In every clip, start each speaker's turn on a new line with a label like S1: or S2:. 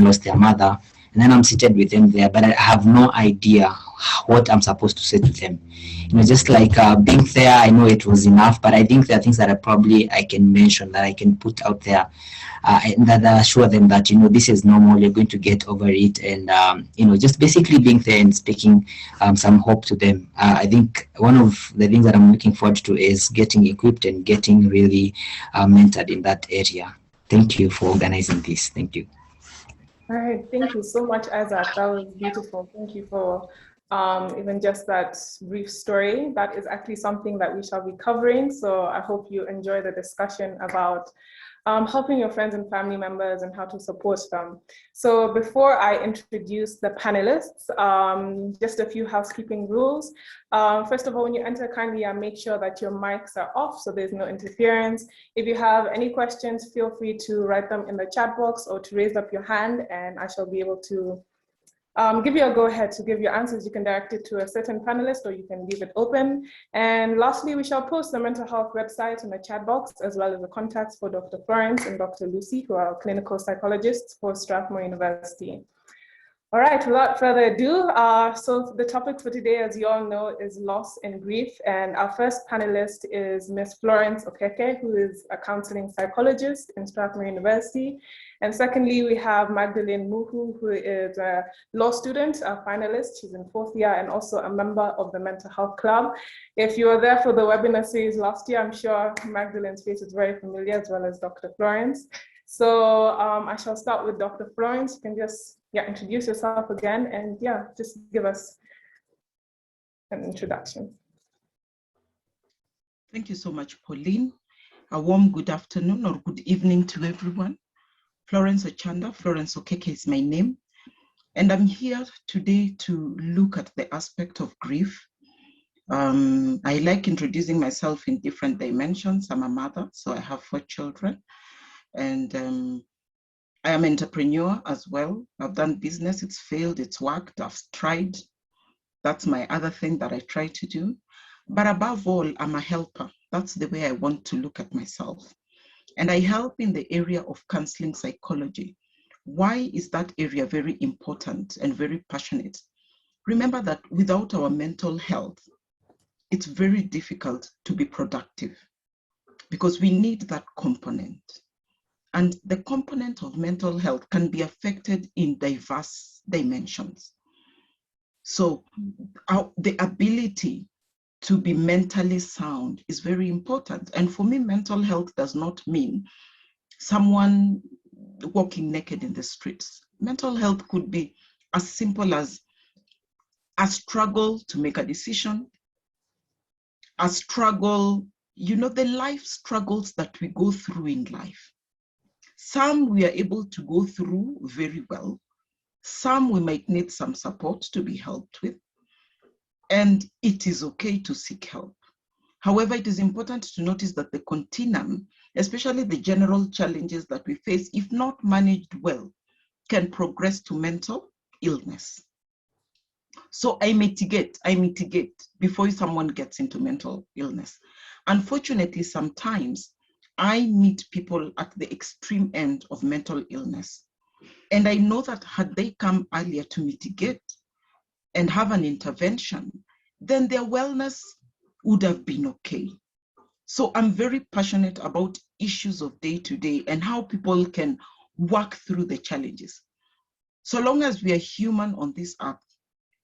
S1: lost their mother, and then I'm seated with them there, but I have no idea what I'm supposed to say to them. Just like being there, I know it was enough, but I think there are things that I can mention, that I can put out there, and that assure them that this is normal. You're going to get over it, and just basically being there and speaking some hope to them. I think one of the things that I'm looking forward to is getting equipped and getting really mentored in that area. Thank you for organizing this. Thank you.
S2: All right, thank you so much, Isaac. That was beautiful. Thank you for even just that brief story. That is actually something that we shall be covering. So I hope you enjoy the discussion about helping your friends and family members and how to support them. So before I introduce the panelists, just a few housekeeping rules. First of all, when you enter, kindly make sure that your mics are off so there's no interference. If you have any questions, feel free to write them in the chat box or to raise up your hand, and I shall be able to give you a go-ahead to give your answers. You can direct it to a certain panelist or you can leave it open. And lastly, we shall post the mental health website in the chat box, as well as the contacts for Dr. Florence and Dr. Lucy, who are clinical psychologists for Strathmore University. All right, without further ado, so the topic for today, as you all know, is loss and grief. And our first panelist is Ms. Florence Okeke, who is a counseling psychologist in Strathmore University. And secondly, we have Magdalene Muhu, who is a law student, a finalist. She's in 4th year and also a member of the Mental Health Club. If you were there for the webinar series last year, I'm sure Magdalene's face is very familiar, as well as Dr. Florence. So I shall start with Dr. Florence. You can just introduce yourself again and just give us an introduction.
S3: Thank you so much, Pauline. A warm good afternoon or good evening to everyone. Florence Ochanda, Florence Okeke is my name. And I'm here today to look at the aspect of grief. I like introducing myself in different dimensions. I'm a mother, so I have 4 children. And I am an entrepreneur as well. I've done business, it's failed, it's worked, I've tried. That's my other thing that I try to do. But above all, I'm a helper. That's the way I want to look at myself. And I help in the area of counseling psychology. Why is that area very important and very passionate? Remember that without our mental health, it's very difficult to be productive because we need that component. And the component of mental health can be affected in diverse dimensions. So the ability to be mentally sound is very important. And for me, mental health does not mean someone walking naked in the streets. Mental health could be as simple as a struggle to make a decision, a struggle, the life struggles that we go through in life. Some we are able to go through very well. Some we might need some support to be helped with. And it is okay to seek help. However, it is important to notice that the continuum, especially the general challenges that we face, if not managed well, can progress to mental illness. So I mitigate before someone gets into mental illness. Unfortunately, sometimes I meet people at the extreme end of mental illness. And I know that had they come earlier to mitigate and have an intervention, then their wellness would have been okay. So I'm very passionate about issues of day-to-day and how people can work through the challenges. So long as we are human on this earth,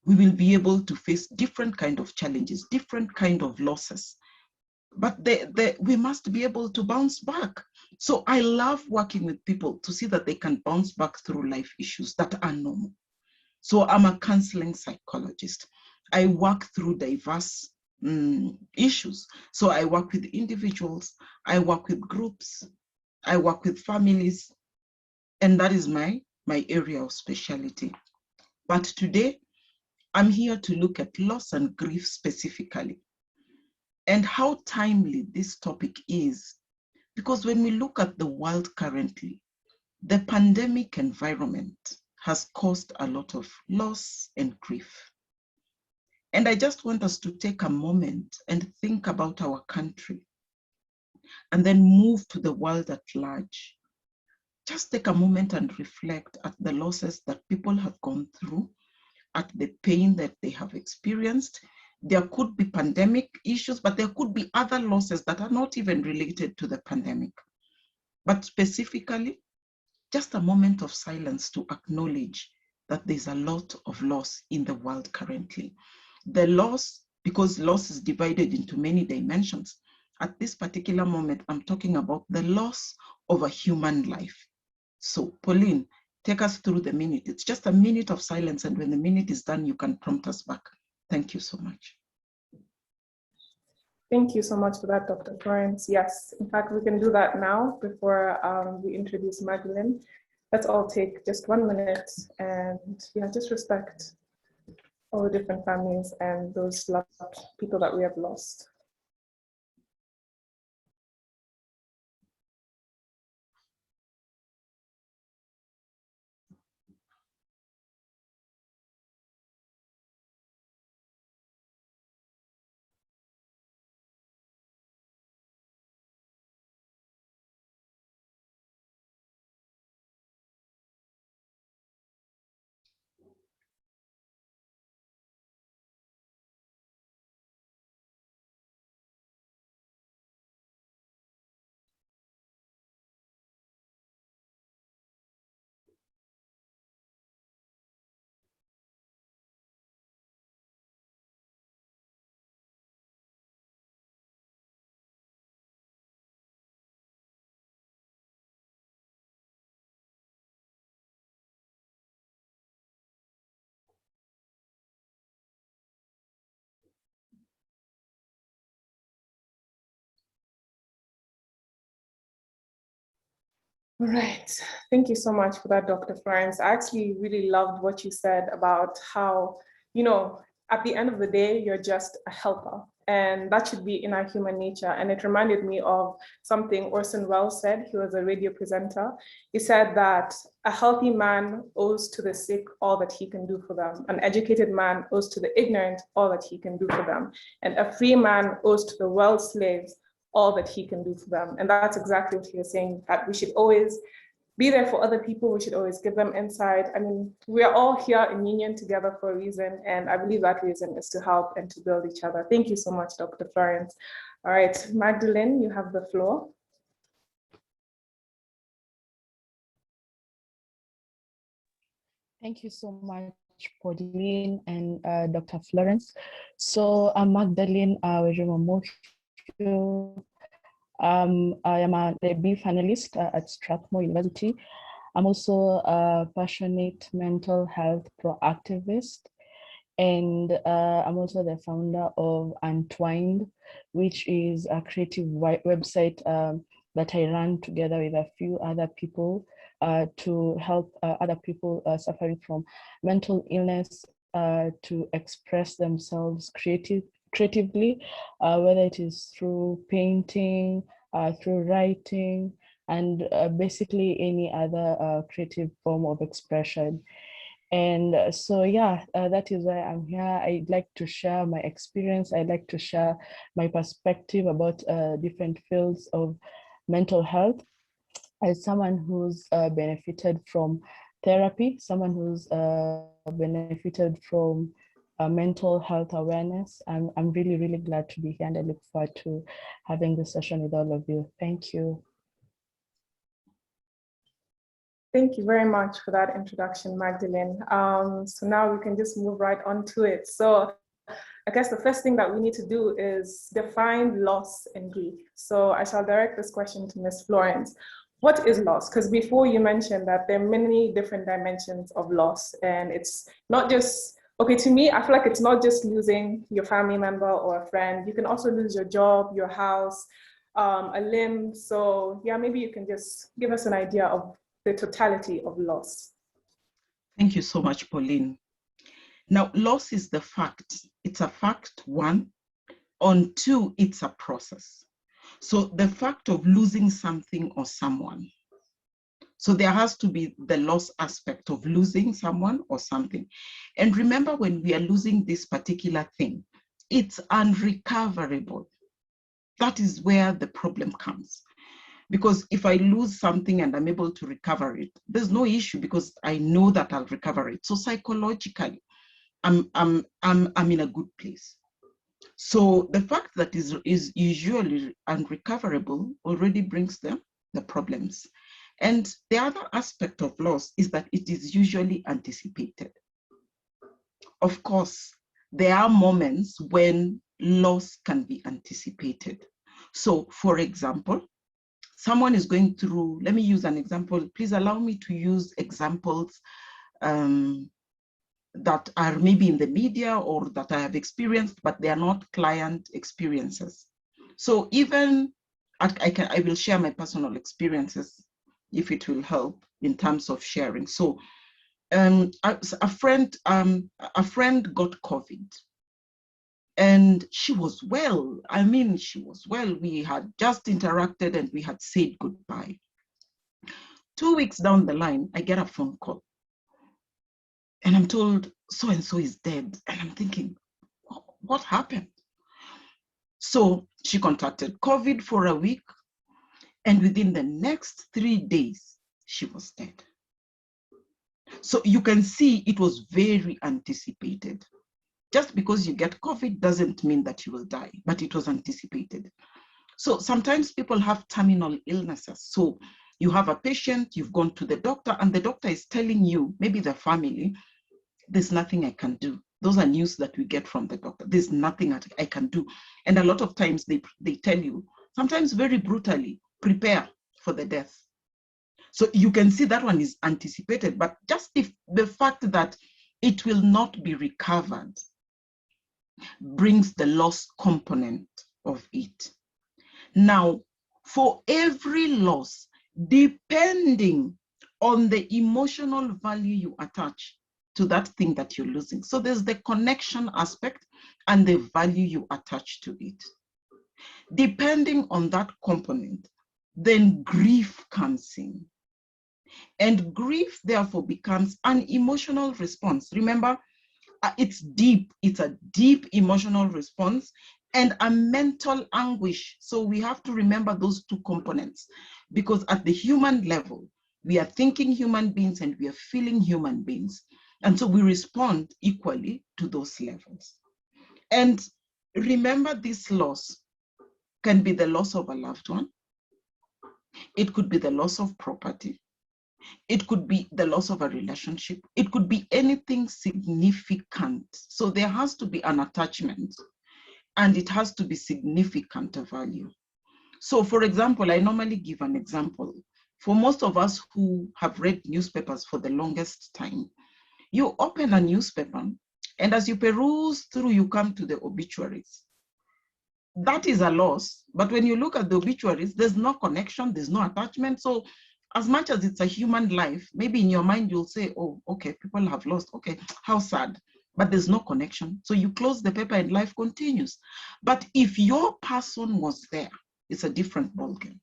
S3: we will be able to face different kind of challenges, different kind of losses. But we must be able to bounce back. So I love working with people to see that they can bounce back through life issues that are normal. So I'm a counseling psychologist. I work through diverse issues. So I work with individuals, I work with groups, I work with families, and that is my area of specialty. But today, I'm here to look at loss and grief specifically, and how timely this topic is, because when we look at the world currently, the pandemic environment has caused a lot of loss and grief. And I just want us to take a moment and think about our country and then move to the world at large. just take a moment and reflect at the losses that people have gone through, at the pain that they have experienced. There could be pandemic issues, but there could be other losses that are not even related to the pandemic. But specifically, just a moment of silence to acknowledge that there's a lot of loss in the world currently. The loss, because loss is divided into many dimensions. At this particular moment, I'm talking about the loss of a human life. So Pauline, take us through the minute. It's just a minute of silence, and when the minute is done, you can prompt us back. Thank you so much.
S2: Thank you so much for that, Dr. Florence. Yes, in fact, we can do that now before we introduce Magdalene. Let's all take just 1 minute and just respect all the different families and those loved people that we have lost. All right, thank you so much for that, Dr. Florence. I actually really loved what you said about how, at the end of the day, you're just a helper, and that should be in our human nature. And it reminded me of something Orson Welles said. He was a radio presenter. He said that a healthy man owes to the sick all that he can do for them. An educated man owes to the ignorant all that he can do for them. And a free man owes to the world slaves all that he can do for them. And that's exactly what he was saying, that we should always be there for other people. We should always give them insight. I mean, we are all here in union together for a reason. And I believe that reason is to help and to build each other. Thank you so much, Dr. Florence. All right, Magdalene, you have the floor.
S4: Thank you so much, Pauline and Dr. Florence. So I'm Magdalene Wejumamohio. I am a debut finalist at Strathmore University. I'm also a passionate mental health proactivist, and I'm also the founder of Untwined, which is a creative website that I run together with a few other people to help other people suffering from mental illness to express themselves creatively, whether it is through painting, through writing, and basically any other creative form of expression. And so, that is why I'm here. I'd like to share my experience. I'd like to share my perspective about different fields of mental health. As someone who's benefited from therapy, someone who's benefited from mental health awareness, I'm really, really glad to be here, and I look forward to having this session with all of you. Thank you.
S2: Thank you very much for that introduction, Magdalene. So now we can just move right on to it. So I guess the first thing that we need to do is define loss and grief. So I shall direct this question to Ms. Florence. What is loss? Because before you mentioned that there are many different dimensions of loss, and it's not just, okay, to me, I feel like it's not just losing your family member or a friend. You can also lose your job, your house, a limb. So yeah, maybe you can just give us an idea of the totality of loss.
S3: Thank you so much, Pauline. Now, loss is the fact. It's a fact, one. On two, it's a process. So the fact of losing something or someone. So there has to be the loss aspect of losing someone or something. And remember, when we are losing this particular thing, it's unrecoverable. That is where the problem comes. Because if I lose something and I'm able to recover it, there's no issue because I know that I'll recover it. So psychologically, I'm in a good place. So the fact that is usually unrecoverable already brings them the problems. And the other aspect of loss is that it is usually anticipated. Of course, there are moments when loss can be anticipated. So for example, someone is going through, let me use an example. Please allow me to use examples that are maybe in the media or that I have experienced, but they are not client experiences. So even I will share my personal experiences if it will help in terms of sharing. So a friend got COVID and she was well. I mean, she was well. We had just interacted and we had said goodbye. 2 weeks down the line, I get a phone call and I'm told so-and-so is dead. And I'm thinking, what happened? So she contracted COVID for a week. And within the next 3 days, she was dead. So you can see it was very anticipated. Just because you get COVID doesn't mean that you will die, but it was anticipated. So sometimes people have terminal illnesses. So you have a patient, you've gone to the doctor, and the doctor is telling you, maybe the family, there's nothing I can do. Those are news that we get from the doctor. There's nothing I can do. And a lot of times they tell you, sometimes very brutally, prepare for the death. So you can see that one is anticipated, but just the fact that it will not be recovered brings the loss component of it. Now, for every loss, depending on the emotional value you attach to that thing that you're losing. So there's the connection aspect and the value you attach to it. Depending on that component, then grief comes in. And grief, therefore, becomes an emotional response. Remember, it's deep. It's a deep emotional response and a mental anguish. So we have to remember those two components, because at the human level, we are thinking human beings and we are feeling human beings. And so we respond equally to those levels. And remember, this loss can be the loss of a loved one. It could be the loss of property. It could be the loss of a relationship. It could be anything significant. So there has to be an attachment and it has to be significant value. So for example, I normally give an example. For most of us who have read newspapers for the longest time, you open a newspaper and as you peruse through, you come to the obituaries. That is a loss, but when you look at the obituaries, there's no connection, there's no attachment. So as much as it's a human life, maybe in your mind, you'll say, oh, okay, people have lost, okay, how sad, but there's no connection. So you close the paper and life continues. But if your person was there, it's a different ballgame.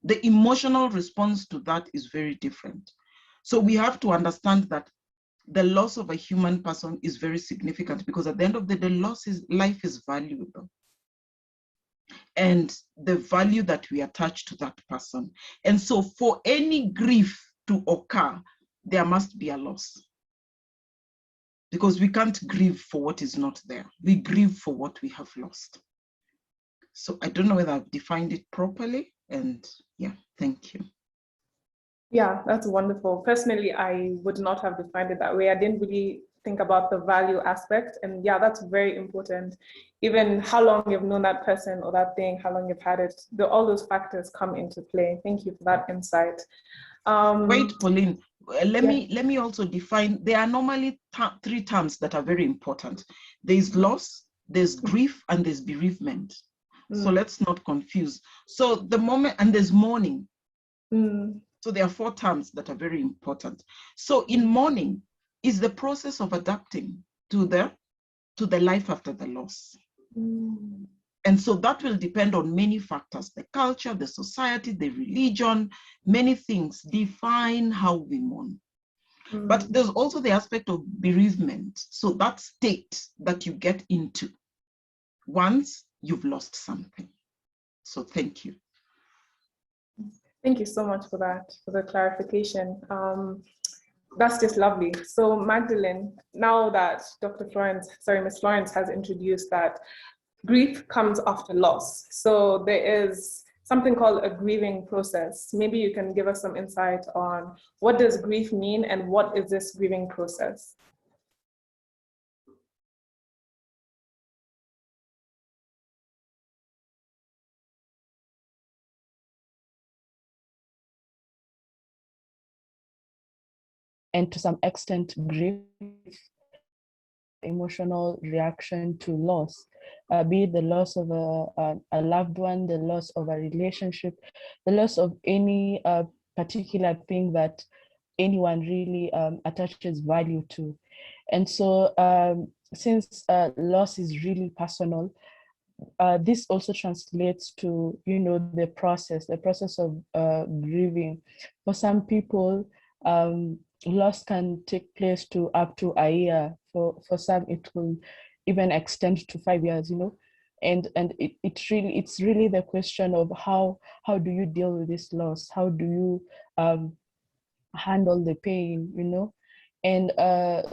S3: The emotional response to that is very different. So we have to understand that the loss of a human person is very significant, because at the end of the day, life is valuable. And the value that we attach to that person. And so for any grief to occur, there must be a loss. Because we can't grieve for what is not there. We grieve for what we have lost. So I don't know whether I've defined it properly. And yeah, thank you.
S2: Yeah, that's wonderful. Personally, I would not have defined it that way. I didn't really think about the value aspect. And yeah, that's very important. Even how long you've known that person or that thing, how long you've had it, all those factors come into play. Thank you for that insight.
S3: Wait, Pauline, let me also define. There are normally three terms that are very important. There's loss, there's grief, and there's bereavement. So let's not confuse. So the moment, and there's mourning. So there are 4 terms that are very important. So in mourning is the process of adapting to the life after the loss. And so that will depend on many factors: the culture, the society, the religion, many things define how we mourn. But there's also the aspect of bereavement. So that state that you get into once you've lost something. So thank you.
S2: Thank you so much for that, for the clarification. That's just lovely. So Magdalene, now that Miss Florence has introduced that grief comes after loss. So there is something called a grieving process. Maybe you can give us some insight on what does grief mean and what is this grieving process?
S4: And to some extent, grief, emotional reaction to loss, be it the loss of a loved one, the loss of a relationship, the loss of any particular thing that anyone really attaches value to. And so since loss is really personal, this also translates to, the process of grieving. For some people, loss can take place to up to a year. For some, it will even extend to 5 years, and it's really the question of how do you deal with this loss? How do you handle the pain, And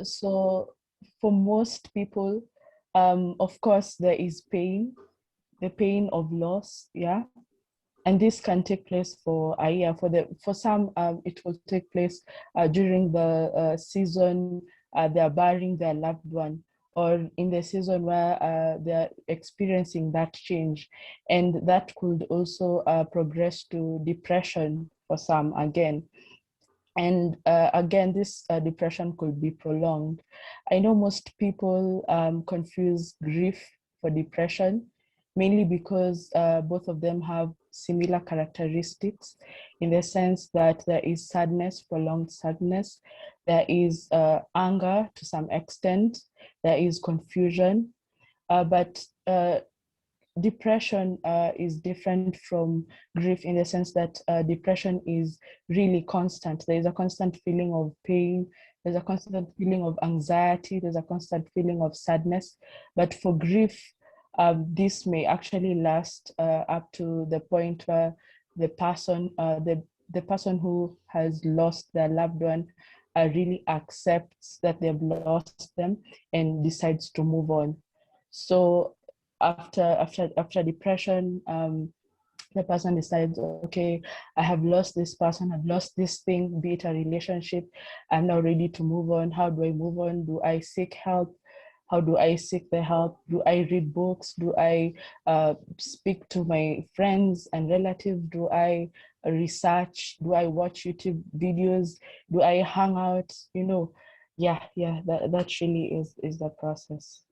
S4: so for most people, of course, there is pain, the pain of loss, yeah. And this can take place for a year. For some, it will take place during the season they're burying their loved one, or in the season where they're experiencing that change. And that could also progress to depression for some again. And again, this depression could be prolonged. I know most people confuse grief for depression, mainly because both of them have similar characteristics, in the sense that there is sadness, prolonged sadness, there is anger to some extent, there is confusion, but depression is different from grief, in the sense that depression is really constant. There is a constant feeling of pain, there's a constant feeling of anxiety, there's a constant feeling of sadness. But for grief, this may actually last up to the point where the person who has lost their loved one really accepts that they've lost them and decides to move on. So after depression, the person decides, okay, I have lost this person, I've lost this thing, be it a relationship, I'm now ready to move on. How do I move on? Do I seek help? How do I seek the help? Do I read books? Do I speak to my friends and relatives? Do I research? Do I watch YouTube videos? Do I hang out? That really is the process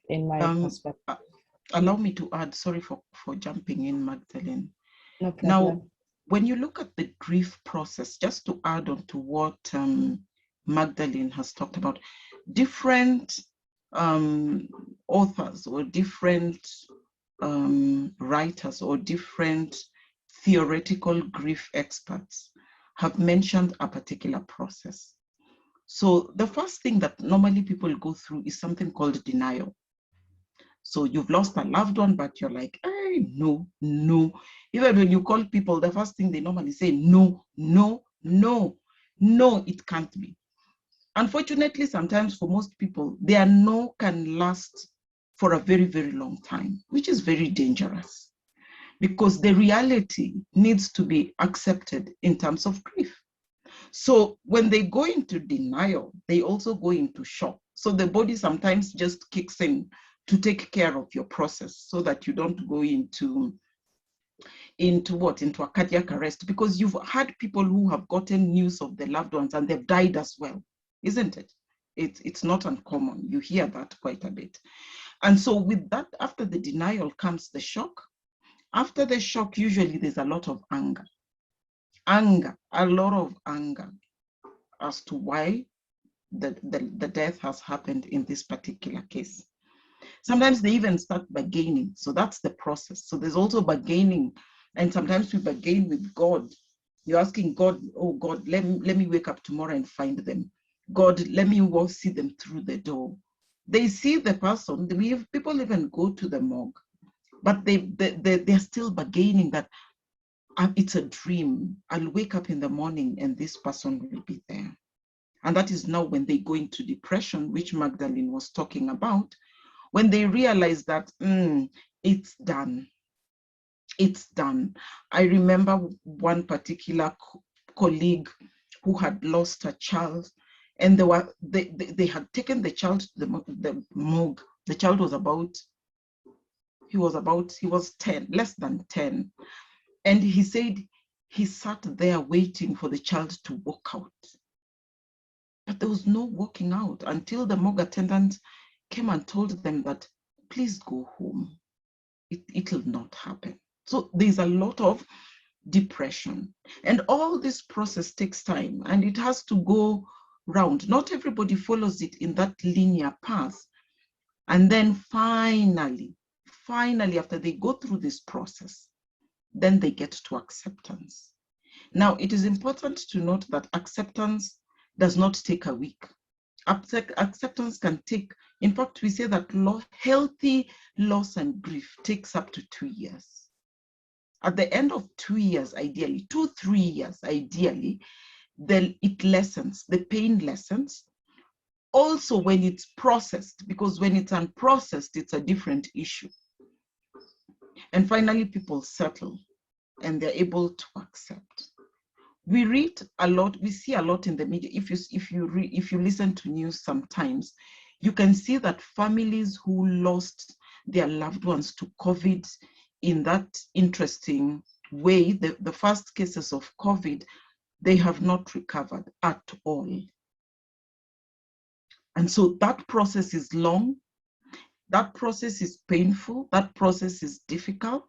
S4: in my perspective.
S3: Allow me to add, sorry for jumping in, Magdalene.
S4: No problem.
S3: Now, when you look at the grief process, just to add on to what Magdalene has talked about, different authors or different writers or different theoretical grief experts have mentioned a particular process. So the first thing that normally people go through is something called denial. So you've lost a loved one, but you're like, hey, no. Even when you call people, the first thing they normally say, no, it can't be. Unfortunately, sometimes for most people, their no can last for a very, very long time, which is very dangerous, because the reality needs to be accepted in terms of grief. So when they go into denial, they also go into shock. So the body sometimes just kicks in to take care of your process, so that you don't go into a cardiac arrest, because you've had people who have gotten news of their loved ones and they've died as well, isn't it? It's not uncommon. You hear that quite a bit. And so with that, after the denial comes the shock. After the shock, usually there's a lot of anger, a lot of anger as to why the death has happened in this particular case. Sometimes they even start bargaining. So that's the process. So there's also bargaining. And sometimes we bargain with God. You're asking God, oh God, let me wake up tomorrow and find them. God, let me see them through the door. They see the person. People even go to the morgue, but they're still bargaining that It's a dream. I'll wake up in the morning and this person will be there. And that is now when they go into depression, which Magdalene was talking about, when they realize that it's done. It's done. I remember one particular colleague who had lost a child, and they had taken the child to the morgue. The child was he was 10, less than 10. And he said he sat there waiting for the child to walk out. But there was no walking out until the morgue attendant came and told them that, please go home. It will not happen. So there's a lot of depression. And all this process takes time, and it has to go round. Not everybody follows it in that linear path. And then finally, after they go through this process, then they get to acceptance. Now, it is important to note that acceptance does not take a week. Acceptance can take, in fact, we say that healthy loss and grief takes up to 2 years. At the end of 2 years, ideally, 2-3 years, ideally, then it lessens, the pain lessens. Also when it's processed, because when it's unprocessed, it's a different issue. And finally, people settle and they're able to accept. We read a lot, we see a lot in the media. If you listen to news sometimes, you can see that families who lost their loved ones to COVID in that interesting way, the first cases of COVID, they have not recovered at all. And so that process is long, that process is painful, that process is difficult,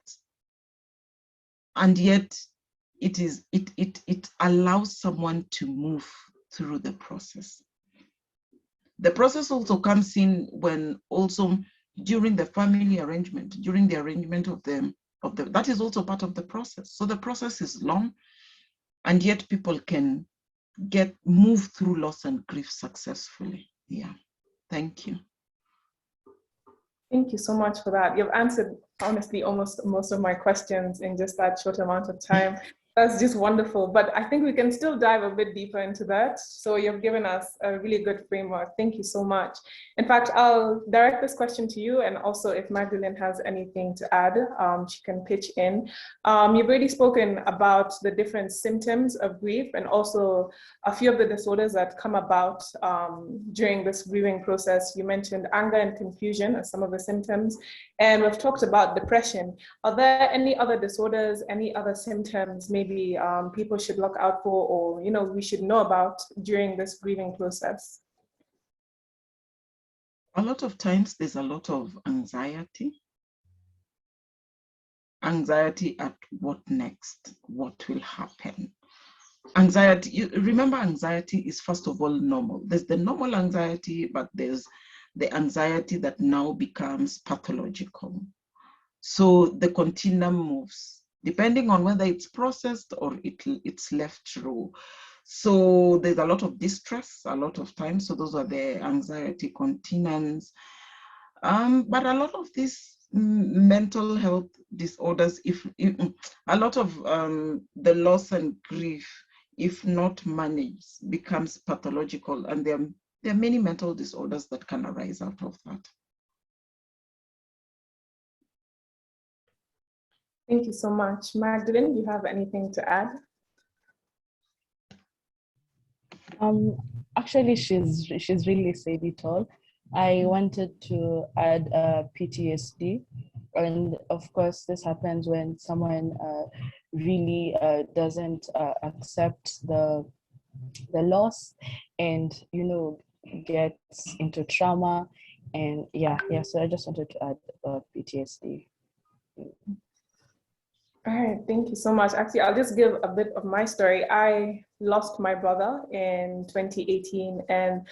S3: and yet it allows someone to move through the process. The process also comes in when also during the family arrangement, during the arrangement of the that is also part of the process. So the process is long, and yet people can move through loss and grief successfully. Yeah, thank you.
S2: Thank you so much for that. You've answered, honestly, almost most of my questions in just that short amount of time. That's just wonderful. But I think we can still dive a bit deeper into that. So you've given us a really good framework. Thank you so much. In fact, I'll direct this question to you. And also if Magdalene has anything to add, she can pitch in. You've already spoken about the different symptoms of grief and also a few of the disorders that come about during this grieving process. You mentioned anger and confusion as some of the symptoms. And we've talked about depression. Are there any other disorders, any other symptoms maybe people should look out for, or we should know about during this grieving process?
S3: A lot of times there's a lot of anxiety. Anxiety at what next? What will happen? Anxiety, remember, anxiety is first of all normal. There's the normal anxiety, but there's the anxiety that now becomes pathological. So the continuum moves, depending on whether it's processed or it's left through. So there's a lot of distress a lot of times. So those are the anxiety continuums. But a lot of these mental health disorders, a lot of the loss and grief, if not managed, becomes pathological, and there are many mental disorders that can arise out of that.
S2: Thank you so much. Magdalene, do you have anything to add?
S4: Actually, she's really said it all. I wanted to add PTSD, and of course, this happens when someone really doesn't accept the loss, and gets into trauma, and yeah. So I just wanted to add PTSD.
S2: All right, thank you so much. Actually, I'll just give a bit of my story. I lost my brother in 2018, and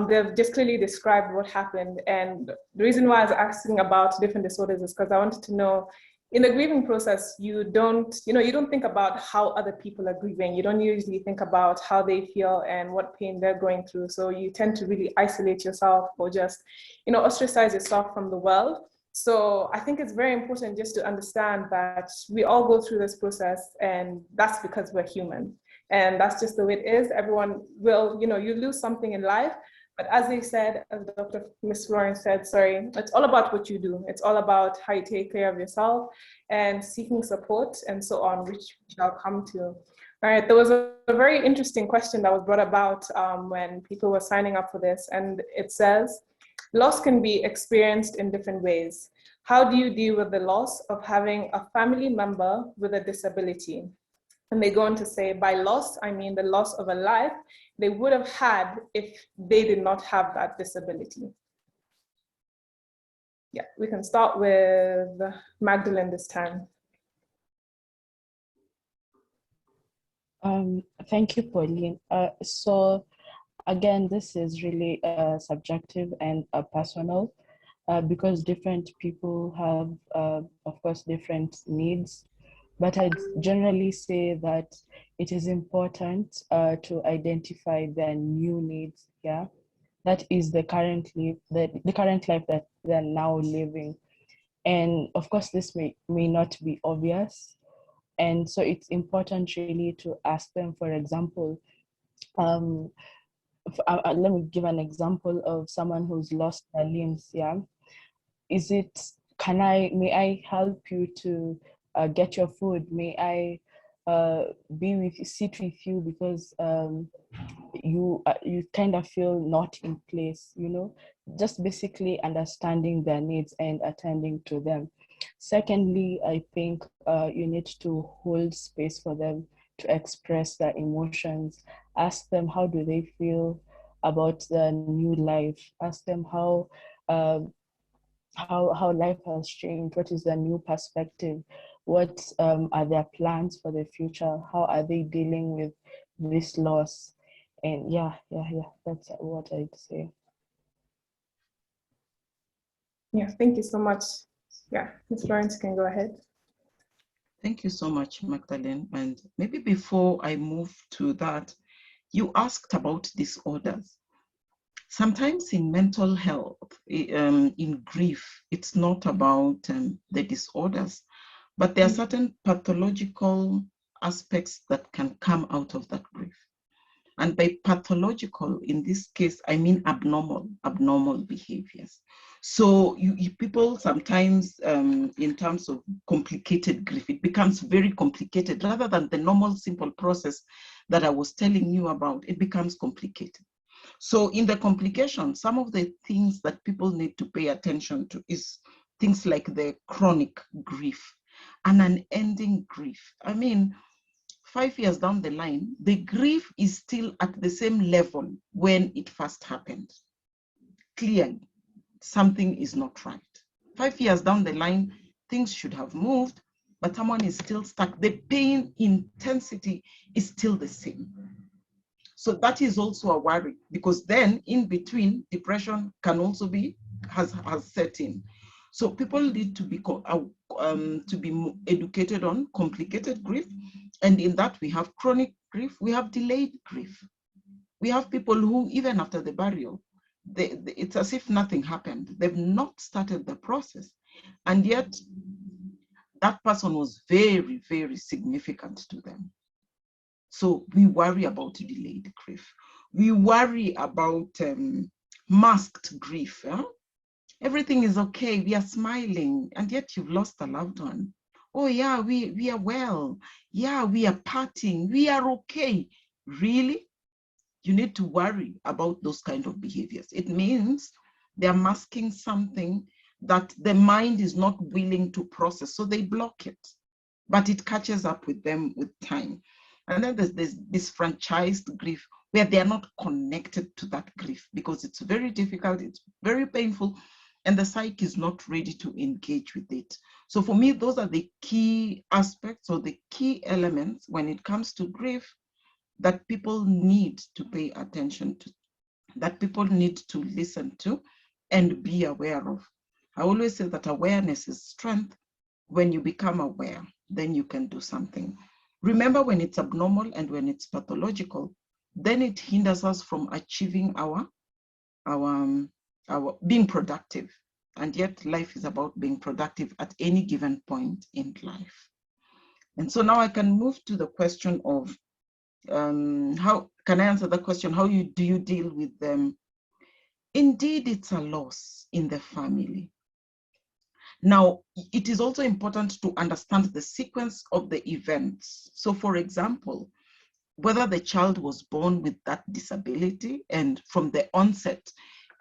S2: they've just clearly described what happened. And the reason why I was asking about different disorders is because I wanted to know, in the grieving process, you don't think about how other people are grieving. You don't usually think about how they feel and what pain they're going through. So you tend to really isolate yourself or just, ostracize yourself from the world. So I think it's very important just to understand that we all go through this process, and that's because we're human. And that's just the way it is. Everyone will, you lose something in life. But as they said, as Dr. Miss Florence said, sorry, it's all about what you do. It's all about how you take care of yourself and seeking support and so on, which we shall come to. All right, there was a very interesting question that was brought about when people were signing up for this. And it says, loss can be experienced in different ways. How do you deal with the loss of having a family member with a disability? And they go on to say, by loss, I mean the loss of a life they would have had if they did not have that disability. Yeah, we can start with Magdalene this time.
S4: Thank you, Pauline. So again, this is really subjective and personal because different people have, of course, different needs. But I'd generally say that it is important to identify their new needs. Yeah, that is the current life that they're now living, and of course, this may not be obvious, and so it's important really to ask them. For example, let me give an example of someone who's lost their limbs. Yeah, may I help you to get your food? May I sit with you because you kind of feel not in place, just basically understanding their needs and attending to them. Secondly, I think you need to hold space for them to express their emotions. Ask them, how do they feel about their new life? Ask them how life has changed. What is their new perspective? What are their plans for the future? How are they dealing with this loss? And yeah, that's what I'd say.
S2: Yeah, thank you so much. Yeah, Ms. Florence can go ahead.
S3: Thank you so much, Magdalene. And maybe before I move to that, you asked about disorders. Sometimes in mental health, in grief, it's not about the disorders, but there are certain pathological aspects that can come out of that grief. And by pathological, in this case, I mean abnormal behaviors. So people sometimes, in terms of complicated grief, it becomes very complicated rather than the normal, simple process that I was telling you about. It becomes complicated. So in the complications, some of the things that people need to pay attention to is things like the chronic grief, an unending grief. I mean, 5 years down the line, the grief is still at the same level when it first happened. Clearly, something is not right. 5 years down the line, things should have moved, but someone is still stuck. The pain intensity is still the same. So that is also a worry, because then in between, depression can also has set in. So people need to be educated on complicated grief. And in that, we have chronic grief, we have delayed grief. We have people who, even after the burial, it's as if nothing happened. They've not started the process. And yet, that person was very, very significant to them. So we worry about delayed grief. We worry about masked grief. Everything is okay, we are smiling, and yet you've lost a loved one. Oh yeah, we are well. Yeah, we are partying, we are okay. Really? You need to worry about those kind of behaviors. It means they're masking something that the mind is not willing to process, so they block it. But it catches up with them with time. And then there's this disfranchised grief where they are not connected to that grief because it's very difficult, it's very painful, and the psyche is not ready to engage with it. So for me, those are the key aspects or the key elements when it comes to grief that people need to pay attention to, that people need to listen to and be aware of. I always say that awareness is strength. When you become aware, then you can do something. Remember, when it's abnormal and when it's pathological, then it hinders us from achieving our being productive. And yet life is about being productive at any given point in life. And so now I can move to the question of how can I answer the question, how do you deal with them? Indeed, it's a loss in the family. Now, it is also important to understand the sequence of the events. So for example, whether the child was born with that disability, and from the onset,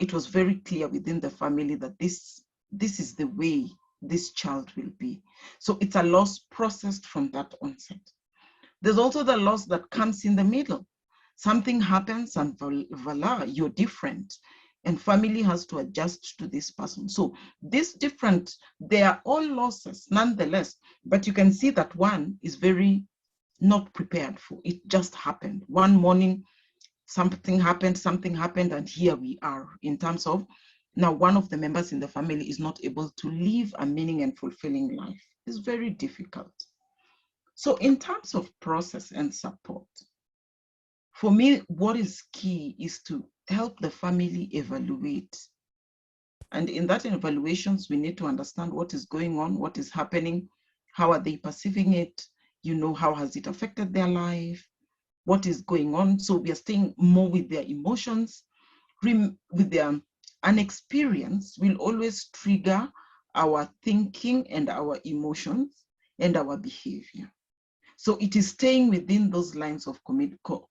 S3: it was very clear within the family that this is the way this child will be. So it's a loss processed from that onset. There's also the loss that comes in the middle. Something happens and voila, you're different. And family has to adjust to this person. So this different, they are all losses nonetheless, but you can see that one is very not prepared for. It just happened. One morning, something happened, and here we are in terms of now one of the members in the family is not able to live a meaning and fulfilling life. It's very difficult. So in terms of process and support, for me, what is key is to help the family evaluate. And in that evaluations, we need to understand what is going on, what is happening, how are they perceiving it, how has it affected their life, what is going on. So we are staying more with their emotions, with their experience will always trigger our thinking and our emotions and our behavior. So it is staying within those lines of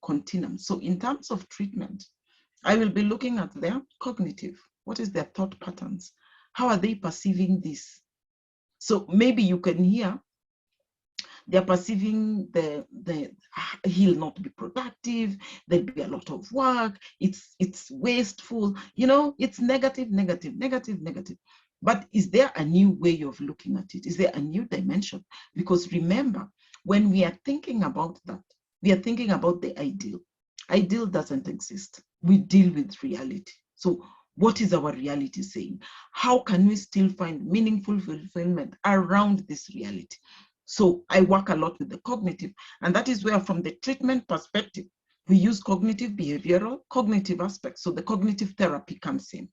S3: continuum. So in terms of treatment, I will be looking at their cognitive. What is their thought patterns? How are they perceiving this? So maybe you can hear they're perceiving he'll not be productive, there'll be a lot of work, it's wasteful, it's negative. But is there a new way of looking at it? Is there a new dimension? Because remember, when we are thinking about that, we are thinking about the ideal. Ideal doesn't exist. We deal with reality. So what is our reality saying? How can we still find meaningful fulfillment around this reality? So I work a lot with the cognitive, and that is where from the treatment perspective, we use cognitive behavioral, cognitive aspects. So the cognitive therapy comes in.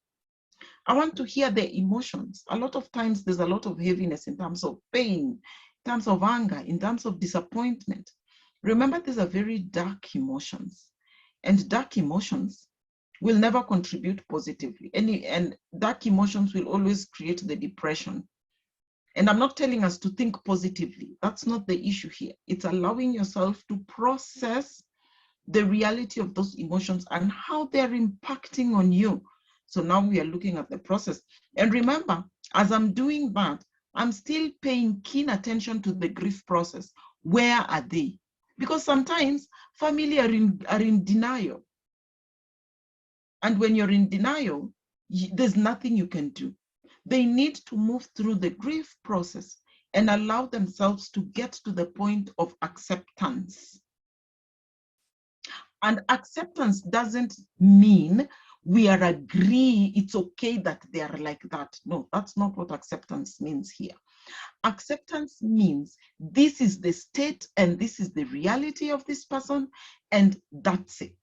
S3: I want to hear their emotions. A lot of times there's a lot of heaviness in terms of pain, in terms of anger, in terms of disappointment. Remember, these are very dark emotions, and dark emotions will never contribute positively. And dark emotions will always create the depression. And I'm not telling us to think positively. That's not the issue here. It's allowing yourself to process the reality of those emotions and how they're impacting on you. So now we are looking at the process. And remember, as I'm doing that, I'm still paying keen attention to the grief process. Where are they? Because sometimes family are in denial. And when you're in denial, there's nothing you can do. They need to move through the grief process and allow themselves to get to the point of acceptance. And acceptance doesn't mean we are agree it's okay that they are like that. No, that's not what acceptance means here. Acceptance means this is the state and this is the reality of this person, and that's it.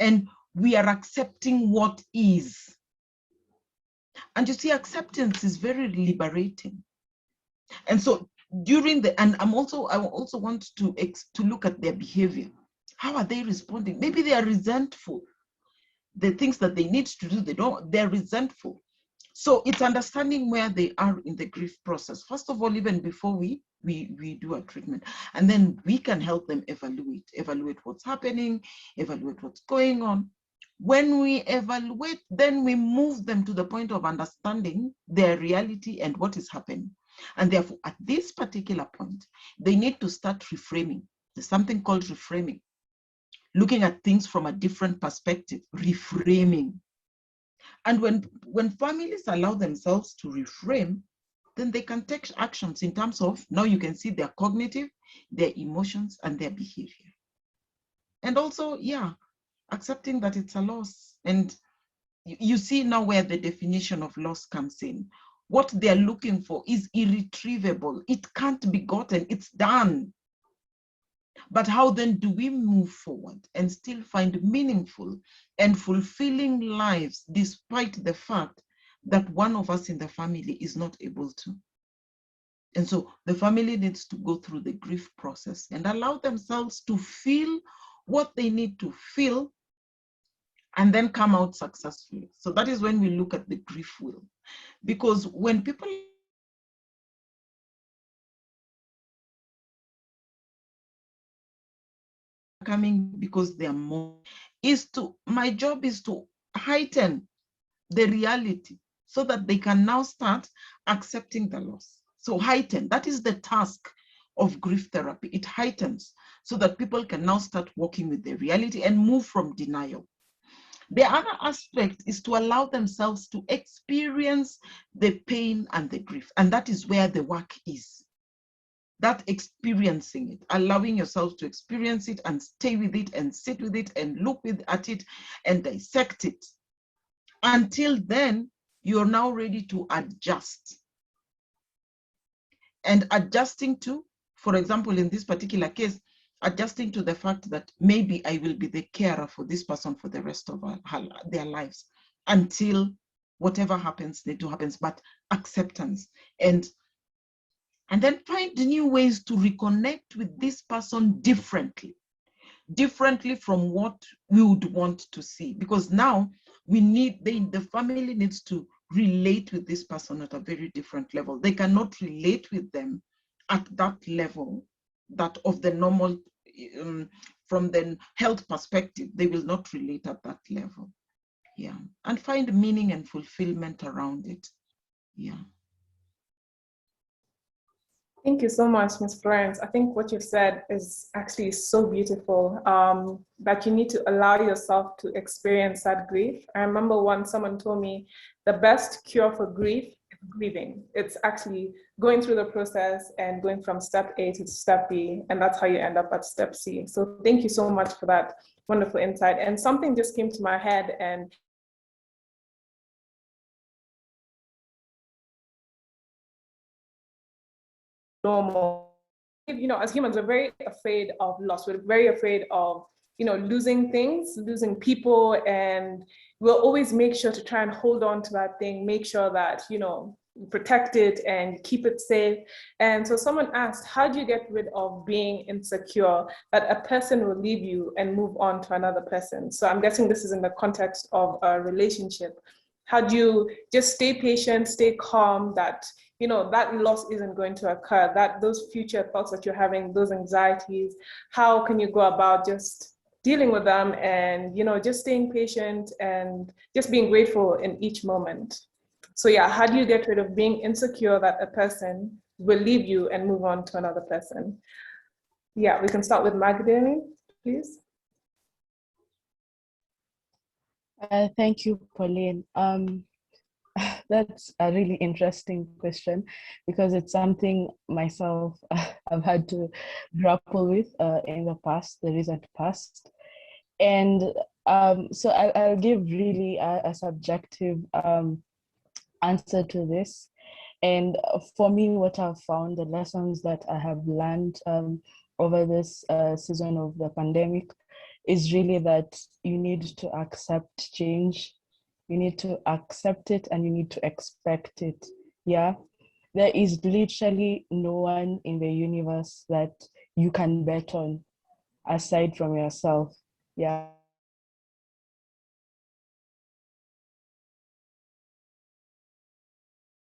S3: And we are accepting what is. And you see, acceptance is very liberating. And so I also want to look at their behavior. How are they responding? Maybe they are resentful. The things that they need to do, they're resentful. So it's understanding where they are in the grief process. First of all, even before we do a treatment, and then we can help them evaluate what's happening, evaluate what's going on. When we evaluate, then we move them to the point of understanding their reality and what is happening. And therefore, at this particular point, they need to start reframing. There's something called reframing. Looking at things from a different perspective, reframing. And when families allow themselves to reframe, then they can take actions in terms of, now you can see their cognitive, their emotions, and their behavior. And also, accepting that it's a loss. And you see now where the definition of loss comes in. What they're looking for is irretrievable. It can't be gotten, it's done. But how then do we move forward and still find meaningful and fulfilling lives despite the fact that one of us in the family is not able to. And so the family needs to go through the grief process and allow themselves to feel what they need to feel and then come out successfully. So that is when we look at the grief wheel. Because when people coming because they are more, my job is to heighten the reality so that they can now start accepting the loss. So heighten, that is the task of grief therapy. It heightens so that people can now start working with the reality and move from denial. The other aspect is to allow themselves to experience the pain and the grief. And that is where the work is. That experiencing it, allowing yourself to experience it and stay with it and sit with it and look at it and dissect it. Until then, you're now ready to adjust. And adjusting to, for example, in this particular case, adjusting to the fact that maybe I will be the carer for this person for the rest of their lives until whatever happens, happens, but acceptance. And then find new ways to reconnect with this person differently from what we would want to see. Because now the family needs to relate with this person at a very different level. They cannot relate with them at that level, that of the normal, from the health perspective, they will not relate at that level. Yeah, and find meaning and fulfillment around it. Yeah.
S2: Thank you so much, Ms. Florence. I think what you've said is actually so beautiful, that you need to allow yourself to experience that grief. I remember once someone told me the best cure for grief is grieving. It's actually going through the process and going from step A to step B, and that's how you end up at step C. So thank you so much for that wonderful insight. And something just came to my head, and normal. You know, as humans, we're very afraid of loss. We're very afraid of, you know, losing things, losing people, and we'll always make sure to try and hold on to that thing, make sure that, you know, protect it and keep it safe. And so someone asked, how do you get rid of being insecure that a person will leave you and move on to another person? So I'm guessing this is in the context of a relationship. How do you just stay patient, stay calm, that, you know, that loss isn't going to occur, that those future thoughts that you're having, those anxieties, how can you go about just dealing with them and, you know, just staying patient and just being grateful in each moment? So yeah, how do you get rid of being insecure that a person will leave you and move on to another person? Yeah, we can start with Magdalene, please.
S4: Thank you, Pauline. That's a really interesting question because it's something myself I've had to grapple with in the past, the recent past. And so I'll give really a subjective answer to this. And for me, what I've found, the lessons that I have learned over this season of the pandemic is really that you need to accept change. You need to accept it and you need to expect it. Yeah. There is literally no one in the universe that you can bet on aside from yourself. Yeah.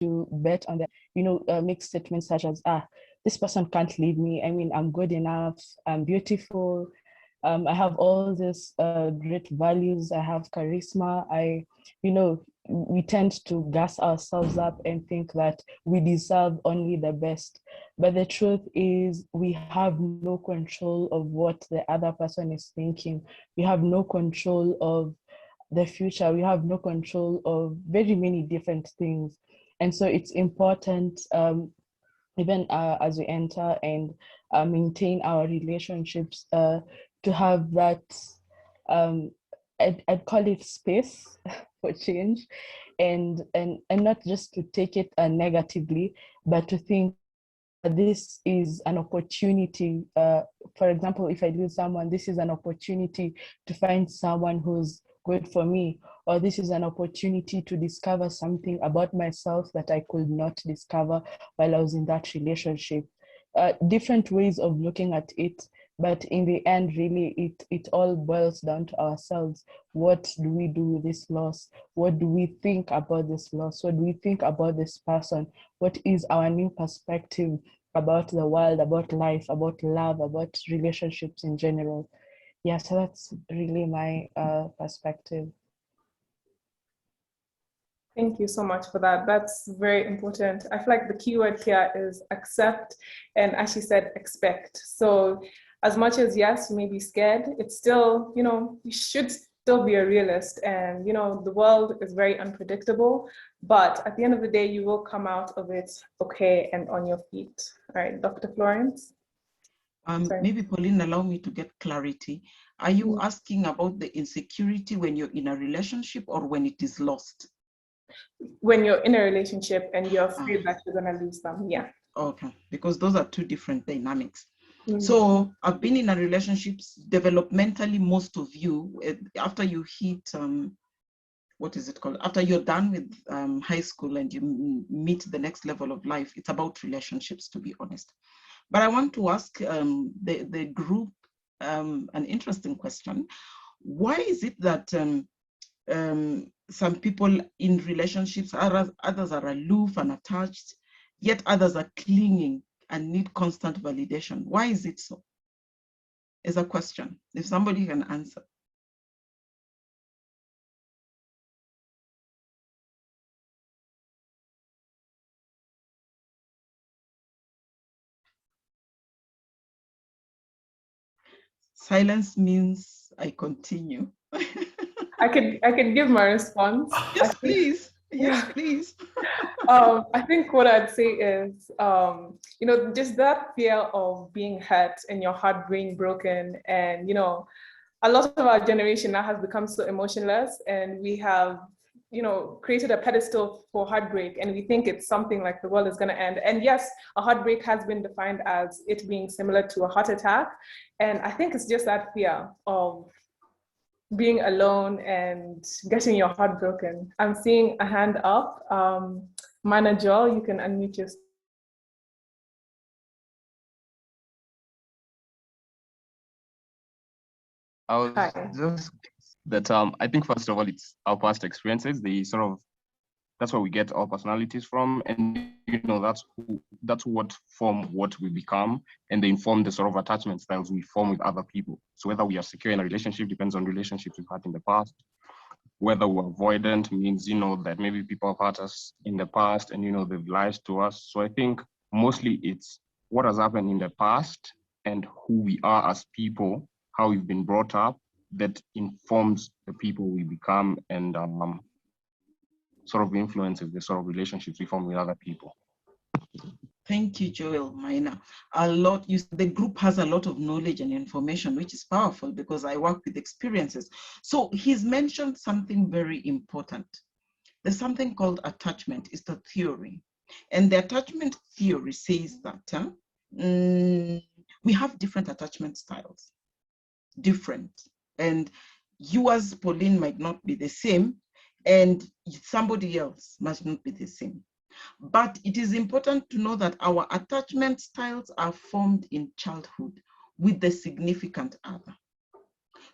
S4: To bet on that, you know, make statements such as, this person can't leave me. I mean, I'm good enough, I'm beautiful, I have all these great values, I have charisma. You know, we tend to gas ourselves up and think that we deserve only the best. But the truth is, we have no control of what the other person is thinking. We have no control of the future. We have no control of very many different things. And so it's important, even as we enter and maintain our relationships, to have that, I'd call it space for change, and not just to take it negatively, but to think this is an opportunity. For example, if I lose someone, this is an opportunity to find someone who's good for me, or this is an opportunity to discover something about myself that I could not discover while I was in that relationship. Different ways of looking at it, but in the end, really, it all boils down to ourselves. What do we do with this loss? What do we think about this loss? What do we think about this person? What is our new perspective about the world, about life, about love, about relationships in general? Yeah, so that's really my perspective.
S2: Thank you so much for that. That's very important. I feel like the key word here is accept, and as she said, expect. So as much as, yes, you may be scared, it's still, you should still be a realist. And, the world is very unpredictable, but at the end of the day, you will come out of it okay and on your feet. All right, Dr. Florence?
S3: Maybe Pauline, allow me to get clarity. Are you asking about the insecurity when you're in a relationship or when it is lost?
S2: When you're in a relationship and you're afraid that you're going to lose them, yeah.
S3: Okay, because those are two different dynamics. So I've been in a relationships developmentally, most of you, after you hit, what is it called? After you're done with high school and you meet the next level of life, it's about relationships, to be honest. But I want to ask the group an interesting question. Why is it that some people in relationships, others are aloof and attached, yet others are clinging and need constant validation? Why is it so? Is a question, if somebody can answer. Silence means I continue.
S2: I could give my response.
S3: Yes, please. Yes, please.
S2: I think what I'd say is, just that fear of being hurt and your heart being broken. And, a lot of our generation now has become so emotionless, and we have, created a pedestal for heartbreak, and we think it's something like the world is going to end. And yes, a heartbreak has been defined as it being similar to a heart attack. And I think it's just that fear of being alone and getting your heart broken. I'm seeing a hand up. Manager, you can unmute yourself.
S5: I was just that I think first of all it's our past experiences. That's where we get our personalities from, and that's what form what we become, and they inform the sort of attachment styles we form with other people. So whether we are secure in a relationship depends on relationships we've had in the past. Whether we're avoidant means that maybe people have hurt us in the past and they've lied to us. So I think mostly it's what has happened in the past and who we are as people, how we've been brought up, that informs the people we become and sort of influences the sort of relationships we form with other people.
S3: Thank you, Joel Maina. The group has a lot of knowledge and information, which is powerful because I work with experiences. So he's mentioned something very important. There's something called attachment. It's the theory. And the attachment theory says that we have different attachment styles, different. And you as Pauline might not be the same, and somebody else must not be the same. But it is important to know that our attachment styles are formed in childhood with the significant other.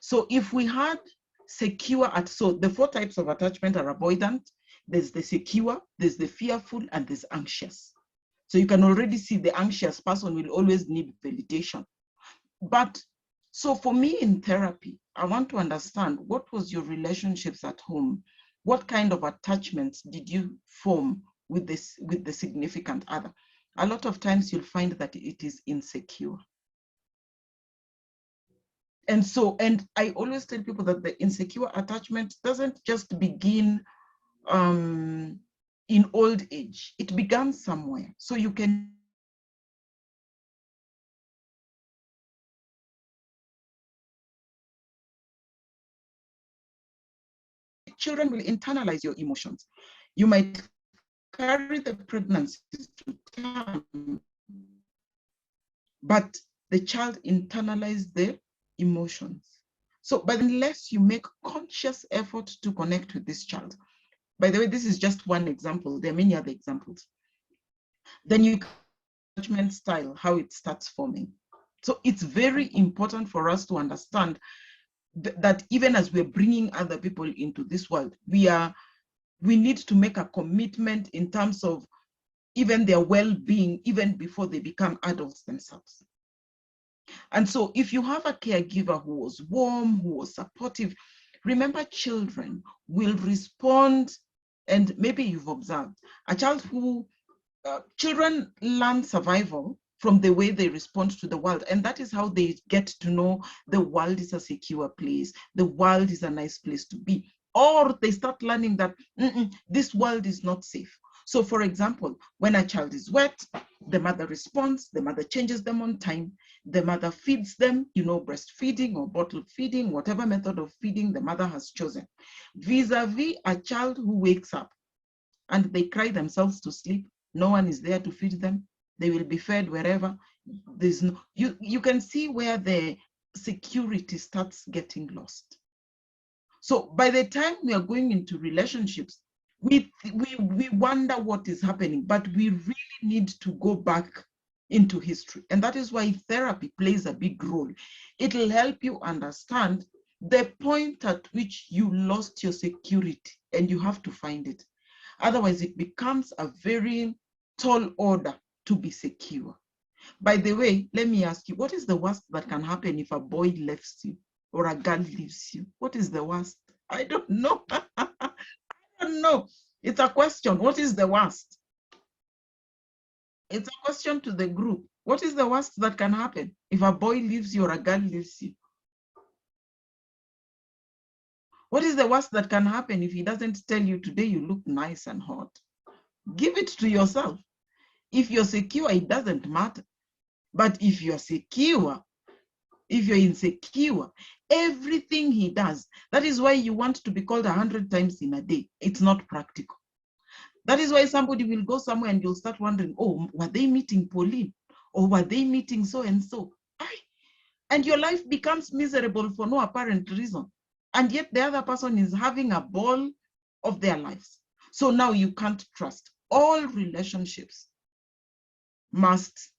S3: So if we had secure, so the 4 types of attachment are avoidant, there's the secure, there's the fearful, and there's anxious. So you can already see the anxious person will always need validation. But so for me in therapy, I want to understand, what was your relationships at home? What kind of attachments did you form with the significant other? A lot of times you'll find that it is insecure. And I always tell people that the insecure attachment doesn't just begin in old age. It began somewhere. So you can children will internalize your emotions. You might carry the pregnancy to term, but the child internalized the emotions. So, but unless you make conscious effort to connect with this child, by the way, this is just one example, there are many other examples, then you can judgment style, how it starts forming. So it's very important for us to understand that even as we're bringing other people into this world, we need to make a commitment in terms of even their well-being, even before they become adults themselves. And so if you have a caregiver who was warm, who was supportive, remember children will respond, and maybe you've observed, a child who, children learn survival from the way they respond to the world. And that is how they get to know the world is a secure place, the world is a nice place to be. Or they start learning that this world is not safe. So for example, when a child is wet, the mother responds, the mother changes them on time, the mother feeds them, breastfeeding or bottle feeding, whatever method of feeding the mother has chosen. Vis-a-vis a child who wakes up and they cry themselves to sleep, no one is there to feed them, they will be fed wherever. There's no, you can see where the security starts getting lost. So by the time we are going into relationships, we wonder what is happening, but we really need to go back into history. And that is why therapy plays a big role. It'll help you understand the point at which you lost your security and you have to find it. Otherwise, it becomes a very tall order to be secure. By the way, let me ask you, what is the worst that can happen if a boy leaves you or a girl leaves you? What is the worst? I don't know. I don't know. It's a question. What is the worst? It's a question to the group. What is the worst that can happen if a boy leaves you or a girl leaves you? What is the worst that can happen if he doesn't tell you today you look nice and hot? Give it to yourself. If you're secure, it doesn't matter. But if you're secure, if you're insecure, everything he does, that is why you want to be called 100 times in a day. It's not practical. That is why somebody will go somewhere and you'll start wondering, oh, were they meeting Pauline? Or were they meeting so-and-so? And your life becomes miserable for no apparent reason. And yet the other person is having a ball of their lives. So now you can't trust. All relationships must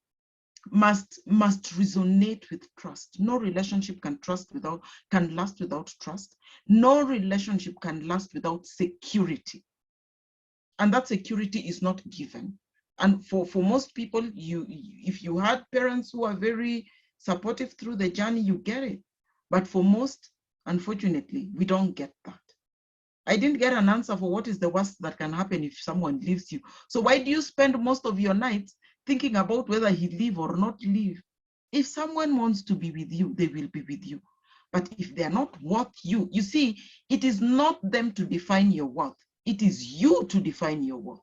S3: resonate with trust. No relationship can last without trust. No relationship can last without security. And that security is not given. And for most people, if you had parents who are very supportive through the journey, you get it. But for most, unfortunately, we don't get that. I didn't get an answer for what is the worst that can happen if someone leaves you. So why do you spend most of your nights thinking about whether he leave or not leave? If someone wants to be with you, they will be with you. But if they're not worth you, you see, it is not them to define your worth. It is you to define your worth.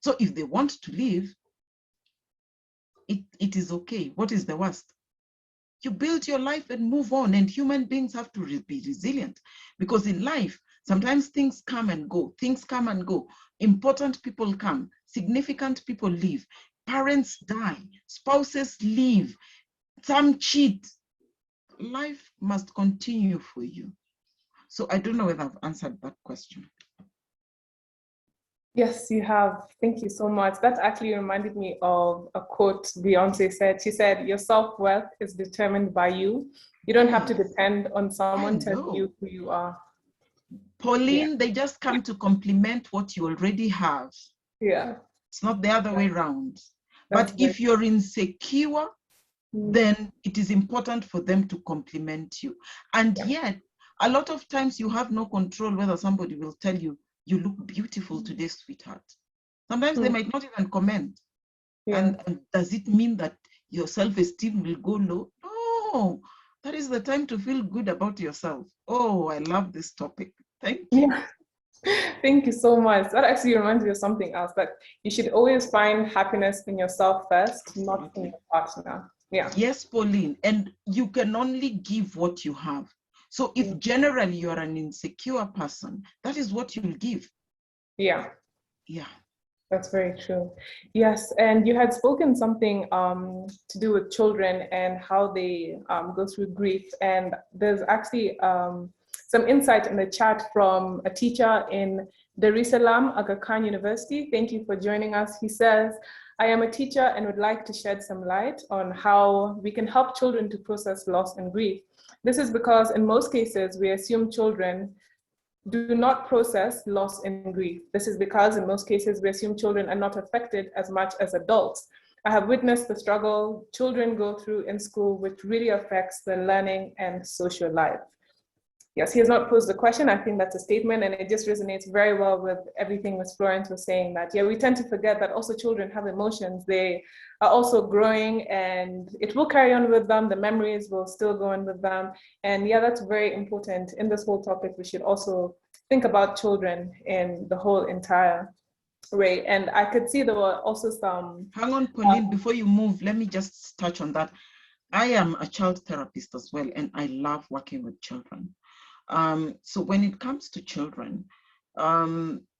S3: So if they want to leave, it is okay. What is the worst? You build your life and move on, and human beings have to be resilient, because in life, sometimes things come and go, important people come, significant people leave, parents die, spouses leave, some cheat. Life must continue for you. So I don't know whether I've answered that question.
S2: Yes, you have. Thank you so much. That actually reminded me of a quote Beyonce said. She said, your self-worth is determined by you. You don't have to depend on someone to tell you who you are.
S3: Pauline, they just come to complement what you already have.
S2: Yeah.
S3: It's not the other way around. But if you're insecure, then it is important for them to compliment you. And yet, a lot of times you have no control whether somebody will tell you, you look beautiful today, sweetheart. Sometimes they might not even comment. And does it mean that your self-esteem will go low? No, that is the time to feel good about yourself. Oh, I love this topic. Thank you.
S2: Yeah. Thank you so much. That actually reminds me of something else, that you should always find happiness in yourself first, not in your partner. Yeah.
S3: Yes, Pauline, and you can only give what you have. So if generally you're an insecure person, that is what you'll give.
S2: Yeah.
S3: Yeah.
S2: That's very true. Yes, and you had spoken something to do with children and how they go through grief. And there's actually some insight in the chat from a teacher in Dar es Salaam, Aga Khan University. Thank you for joining us. He says, I am a teacher and would like to shed some light on how we can help children to process loss and grief. This is because in most cases, we assume children do not process loss and grief. This is because in most cases, we assume children are not affected as much as adults. I have witnessed the struggle children go through in school, which really affects their learning and social life. Yes, he has not posed the question. I think that's a statement, and it just resonates very well with everything Ms. Florence was saying, that, yeah, we tend to forget that also children have emotions. They are also growing, and it will carry on with them. The memories will still go on with them. And yeah, that's very important. In this whole topic, we should also think about children in the whole entire way. And I could see there were also some...
S3: Hang on, Pauline, before you move, let me just touch on that. I am a child therapist as well, and I love working with children. So when it comes to children,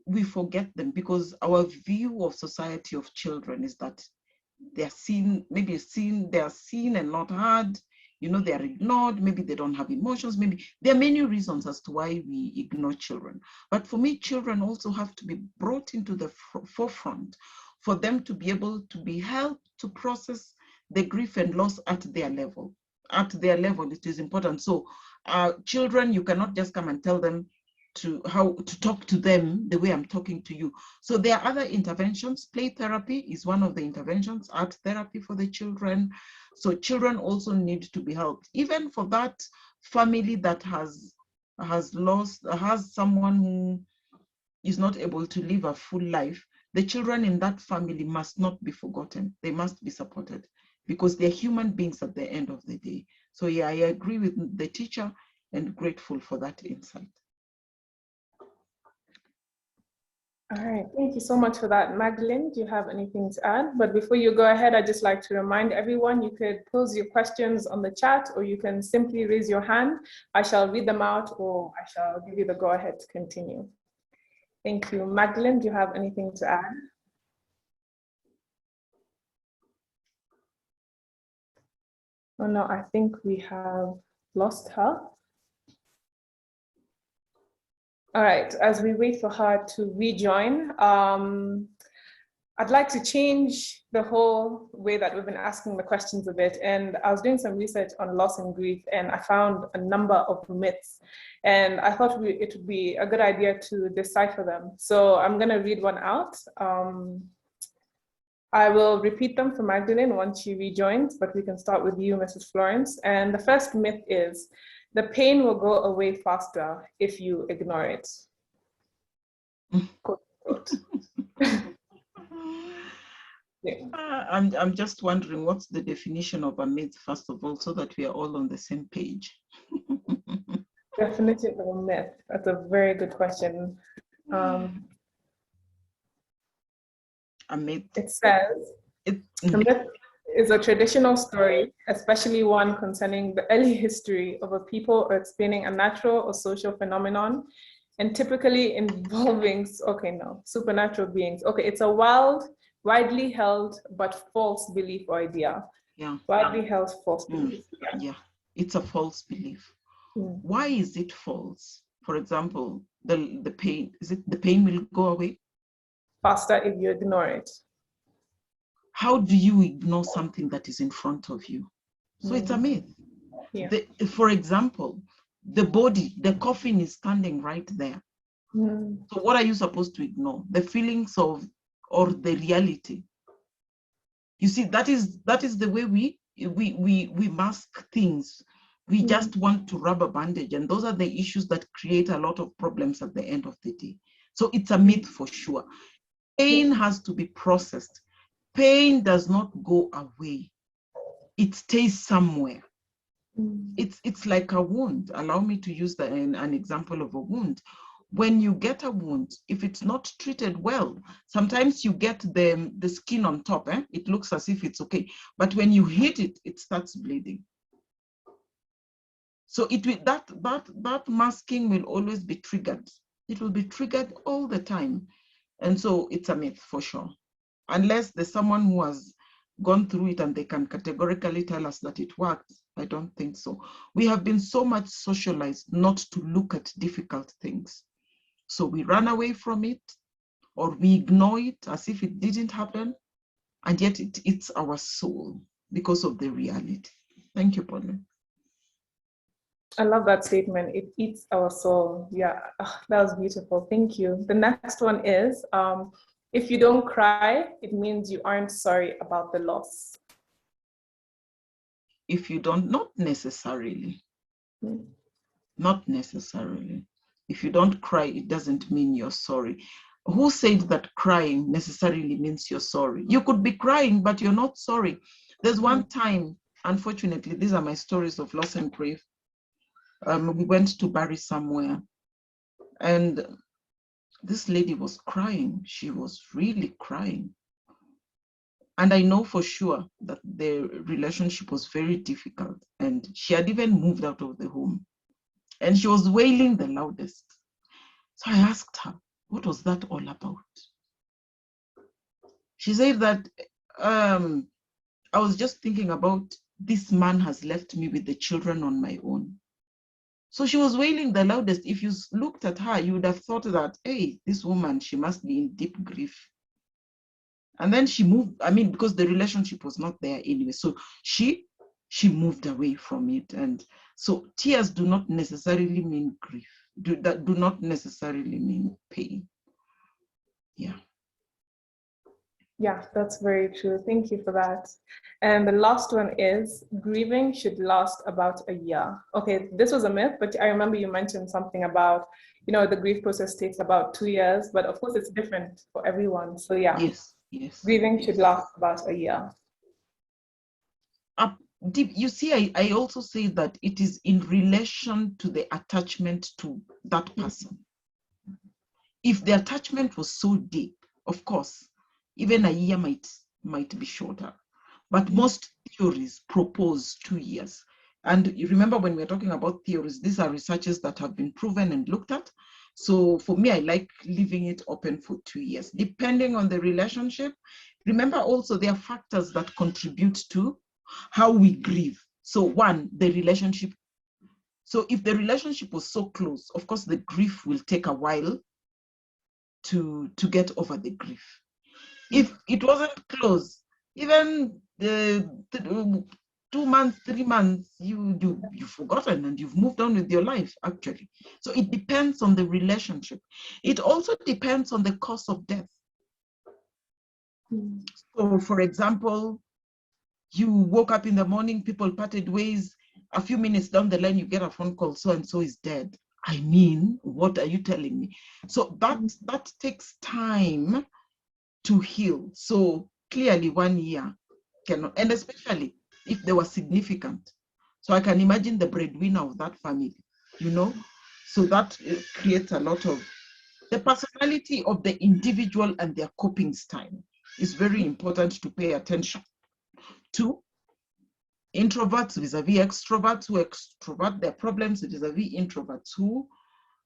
S3: we forget them because our view of society of children is that they're seen, maybe seen, they are seen and not heard, you know, they are ignored, maybe they don't have emotions, maybe there are many reasons as to why we ignore children. But for me, children also have to be brought into the forefront for them to be able to be helped to process the grief and loss at their level. At their level, it is important. So children, you cannot just come and tell them how to talk to them the way I'm talking to you. So there are other interventions. Play therapy is one of the interventions, art therapy for the children. So children also need to be helped. Even for that family that has someone who is not able to live a full life, the children in that family must not be forgotten. They must be supported because they're human beings at the end of the day. So yeah, I agree with the teacher and grateful for that insight.
S2: All right, thank you so much for that. Magdalene, do you have anything to add? But before you go ahead, I'd just like to remind everyone, you could pose your questions on the chat, or you can simply raise your hand. I shall read them out, or I shall give you the go ahead to continue. Thank you. Magdalene, do you have anything to add? Oh no, I think we have lost her. All right, as we wait for her to rejoin, I'd like to change the whole way that we've been asking the questions a bit. And I was doing some research on loss and grief, and I found a number of myths. And I thought it would be a good idea to decipher them. So I'm gonna read one out. I will repeat them for Magdalene once she rejoins, but we can start with you, Mrs. Florence. And the first myth is, the pain will go away faster if you ignore it. Quote, quote. Yeah.
S3: I'm just wondering what's the definition of a myth, first of all, so that we are all on the same page.
S2: Definition of a myth. That's a very good question. A myth. It says, a myth is a traditional story, especially one concerning the early history of a people or explaining a natural or social phenomenon, and typically involving, supernatural beings. Okay, it's a widely held but false belief or idea.
S3: Yeah.
S2: Widely held false belief.
S3: Yeah, it's a false belief. Why is it false? For example, the pain, is it the pain will go away?
S2: Faster if you ignore it.
S3: How do you ignore something that is in front of you? So it's a myth. Yeah. For example, the body, the coffin is standing right there. So what are you supposed to ignore? The feelings of, or the reality? You see, that is the way we mask things. We just want to rub a bandage, and those are the issues that create a lot of problems at the end of the day. So it's a myth for sure. Pain has to be processed. Pain does not go away. It stays somewhere. It's like a wound. Allow me to use an example of a wound. When you get a wound, if it's not treated well, sometimes you get the skin on top. It looks as if it's okay, but when you hit it, it starts bleeding. So that masking will always be triggered. It will be triggered all the time. And so it's a myth for sure. Unless there's someone who has gone through it and they can categorically tell us that it worked, I don't think so. We have been so much socialized not to look at difficult things. So we run away from it, or we ignore it as if it didn't happen, and yet it eats our soul because of the reality. Thank you, Pauline.
S2: I love that statement. It eats our soul. Yeah, that was beautiful. Thank you. The next one is, if you don't cry, it means you aren't sorry about the loss.
S3: If you don't, not necessarily. Not necessarily. If you don't cry, it doesn't mean you're sorry. Who said that crying necessarily means you're sorry? You could be crying, but you're not sorry. There's one time, unfortunately, these are my stories of loss and grief. We went to bury somewhere, and this lady was crying. She was really crying. And I know for sure that the relationship was very difficult, and she had even moved out of the home, and she was wailing the loudest. So I asked her, what was that all about? She said that, I was just thinking about this man has left me with the children on my own. So she was wailing the loudest. If you looked at her, you would have thought that, hey, this woman, she must be in deep grief. And then she moved, because the relationship was not there anyway. So she moved away from it. And so tears do not necessarily mean grief. Do not necessarily mean pain. Yeah.
S2: Yeah, that's very true. Thank you for that. And the last one is, grieving should last about a year. Okay, this was a myth, but I remember you mentioned something about, the grief process takes about 2 years, but of course it's different for everyone. So yeah,
S3: yes.
S2: Grieving should last about a year.
S3: You see, I also say that it is in relation to the attachment to that person. If the attachment was so deep, of course, even a year might be shorter. But most theories propose 2 years. And you remember when we're talking about theories, these are researches that have been proven and looked at. So for me, I like leaving it open for 2 years, depending on the relationship. Remember also, there are factors that contribute to how we grieve. So one, the relationship. So if the relationship was so close, of course, the grief will take a while to get over the grief. If it wasn't close, even the 2 months, 3 months, you've forgotten and you've moved on with your life, actually. So it depends on the relationship. It also depends on the cause of death. So for example, you woke up in the morning, people parted ways, a few minutes down the line, you get a phone call, so-and-so is dead. I mean, what are you telling me? So that takes time to heal. So clearly 1 year cannot, and especially if they were significant. So I can imagine the breadwinner of that family, so that creates a lot of, the personality of the individual and their coping style is very important to pay attention to. Introverts vis-a-vis extroverts, who extrovert their problems vis-a-vis introverts who,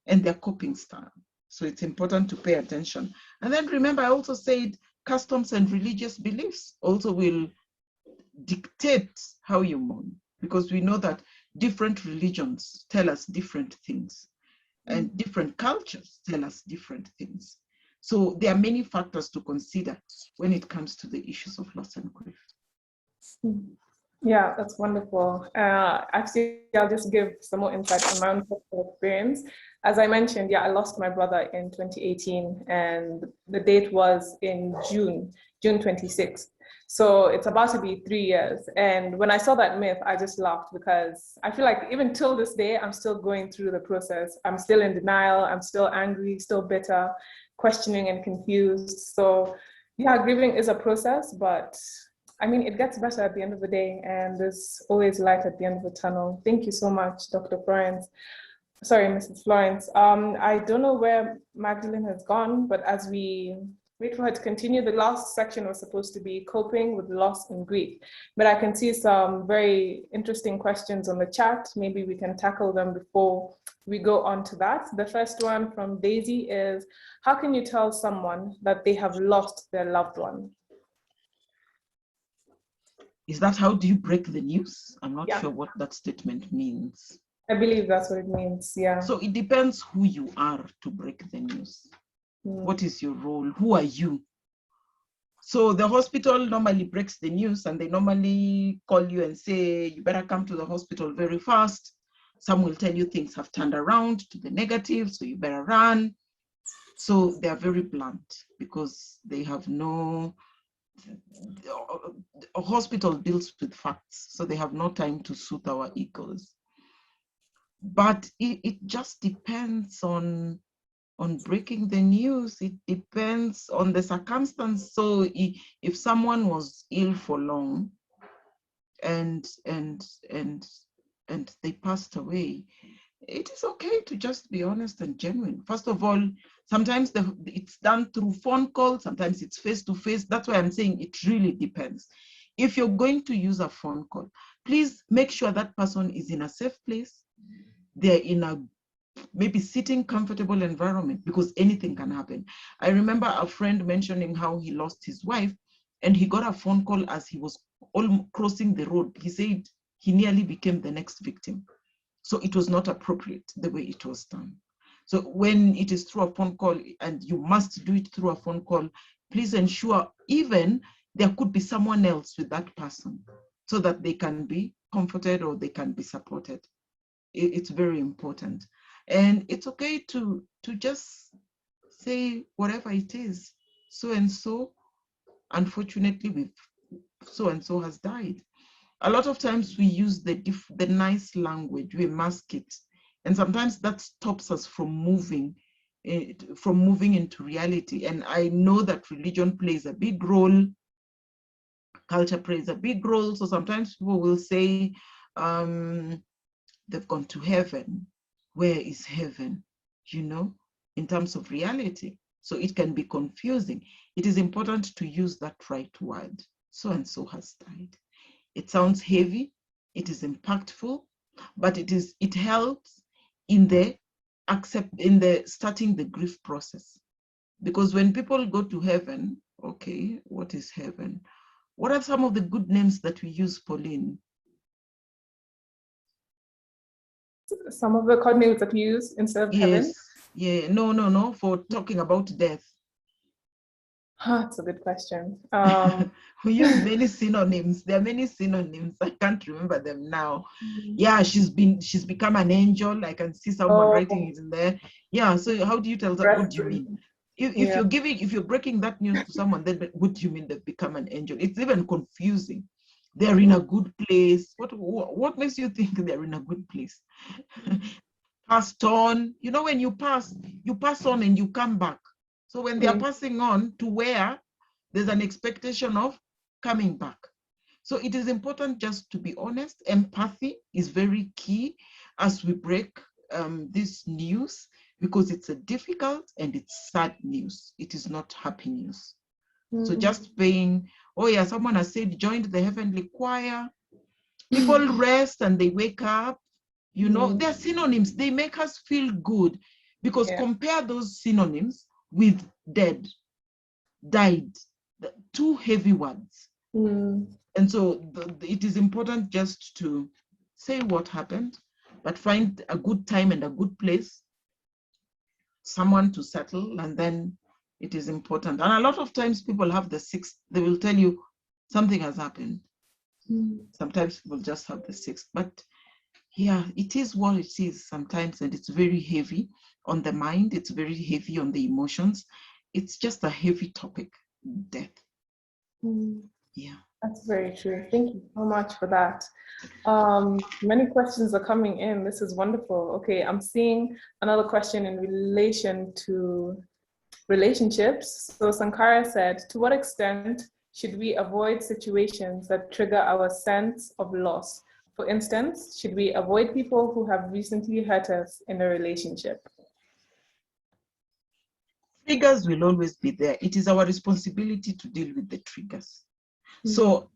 S3: and their coping style. So it's important to pay attention. And then remember, I also said customs and religious beliefs also will dictate how you mourn, because we know that different religions tell us different things and different cultures tell us different things. So there are many factors to consider when it comes to the issues of loss and grief.
S2: Yeah, that's wonderful. Actually, I'll just give some more insight on my own personal experience. As I mentioned, I lost my brother in 2018, and the date was in June 26th. So it's about to be 3 years. And when I saw that myth, I just laughed, because I feel like even till this day, I'm still going through the process. I'm still in denial. I'm still angry, still bitter, questioning and confused. So grieving is a process, but it gets better at the end of the day, and there's always light at the end of the tunnel. Thank you so much, Dr. Florence. Sorry, Mrs. Florence. I don't know where Magdalene has gone, but as we wait for her to continue. The last section was supposed to be coping with loss and grief, but I can see some very interesting questions on the chat. Maybe we can tackle them before we go on to that. The first one from Daisy is, how can you tell someone that they have lost their loved one?
S3: Is that how do you break the news? I'm not
S2: Yeah.
S3: sure what that statement means.
S2: I believe that's what it means, yeah.
S3: So it depends who you are to break the news. What is your role? Who are you? So the hospital normally breaks the news and they normally call you and say, you better come to the hospital very fast. Some will tell you things have turned around to the negative, so you better run. So they are very blunt because they have no, a hospital deals with facts, so they have no time to soothe our egos. But it just depends on breaking the news. It depends on the circumstance. So if someone was ill for long and they passed away, it is okay to just be honest and genuine. First of all, sometimes it's done through phone call, sometimes it's face-to-face. That's why I'm saying it really depends. If you're going to use a phone call, please make sure that person is in a safe place. They're in a maybe sitting comfortable environment, because anything can happen. I remember a friend mentioning how he lost his wife and he got a phone call as he was crossing the road. He said he nearly became the next victim. So it was not appropriate the way it was done. So when it is through a phone call, and you must do it through a phone call, please ensure even there could be someone else with that person so that they can be comforted or they can be supported. It's very important. And it's okay to just say whatever it is. So and so, unfortunately, so and so has died. A lot of times we use the nice language, we mask it, and sometimes that stops us from moving into reality. And I know that religion plays a big role, culture plays a big role. So sometimes people will say they've gone to heaven. Where is heaven? You know, in terms of reality. So it can be confusing. It is important to use that right word. So and so has died. It sounds heavy, it is impactful, but it helps in the starting the grief process. Because when people go to heaven, okay, what is heaven? What are some of the good names that we use, Pauline?
S2: Some of the code names that we use instead of heaven?
S3: Yeah, no, for talking about death.
S2: That's a good question.
S3: We use many synonyms. There are many synonyms. I can't remember them now. Yeah, she's become an angel. I can see someone writing it in there. Yeah, so how do you tell that? What do you mean? If you're breaking that news to someone, then what do you mean they've become an angel? It's even confusing. They're in a good place. What makes you think they're in a good place? Passed on. You know, when you pass on and you come back. So when they are passing on to where there's an expectation of coming back. So it is important just to be honest. Empathy is very key as we break this news, because it's a difficult and it's sad news. It is not happy news. So just saying, oh yeah, someone has said, joined the heavenly choir. People rest and they wake up. You know, they're synonyms. They make us feel good, because compare those synonyms with dead, died, two heavy words. And so it is important just to say what happened, but find a good time and a good place, someone to settle, and then it is important. And a lot of times people have the sixth, they will tell you something has happened. Sometimes people just have the sixth, but yeah, it is what it is sometimes, and it's very heavy on the mind, it's very heavy on the emotions. It's just a heavy topic, death. Yeah.
S2: That's very true. Thank you so much for that. Many questions are coming in. This is wonderful. Okay, I'm seeing another question in relation to relationships. So Sankara said, to what extent should we avoid situations that trigger our sense of loss? For instance, should we avoid people who have recently hurt us in a relationship?
S3: triggers will always be there. It is our responsibility to deal with the triggers. So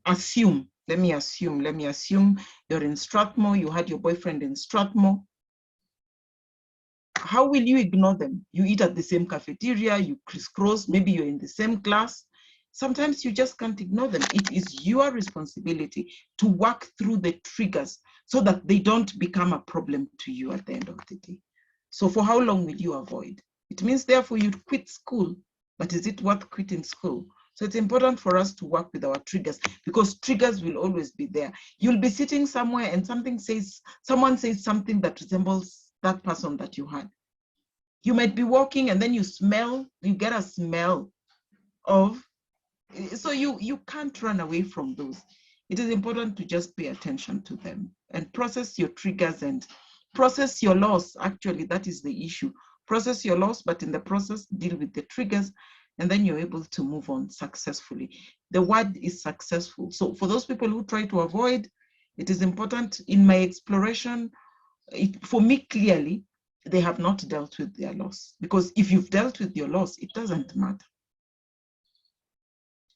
S3: let me assume you're in Strathmore, you had your boyfriend in Strathmore. How will you ignore them? You eat at the same cafeteria, you crisscross, maybe you're in the same class. Sometimes you just can't ignore them. It is your responsibility to work through the triggers so that they don't become a problem to you at the end of the day. So for how long will you avoid? It means therefore you'd quit school, but is it worth quitting school? So it's important for us to work with our triggers, because triggers will always be there. You'll be sitting somewhere and someone says something that resembles that person that you had. You might be walking and then you get a smell of, so you can't run away from those. It is important to just pay attention to them and process your triggers and process your loss. Actually, that is the issue. Process your loss, but in the process, deal with the triggers, and then you're able to move on successfully. The word is successful. So for those people who try to avoid, it is important in my exploration, for me, clearly, they have not dealt with their loss. Because if you've dealt with your loss, it doesn't matter.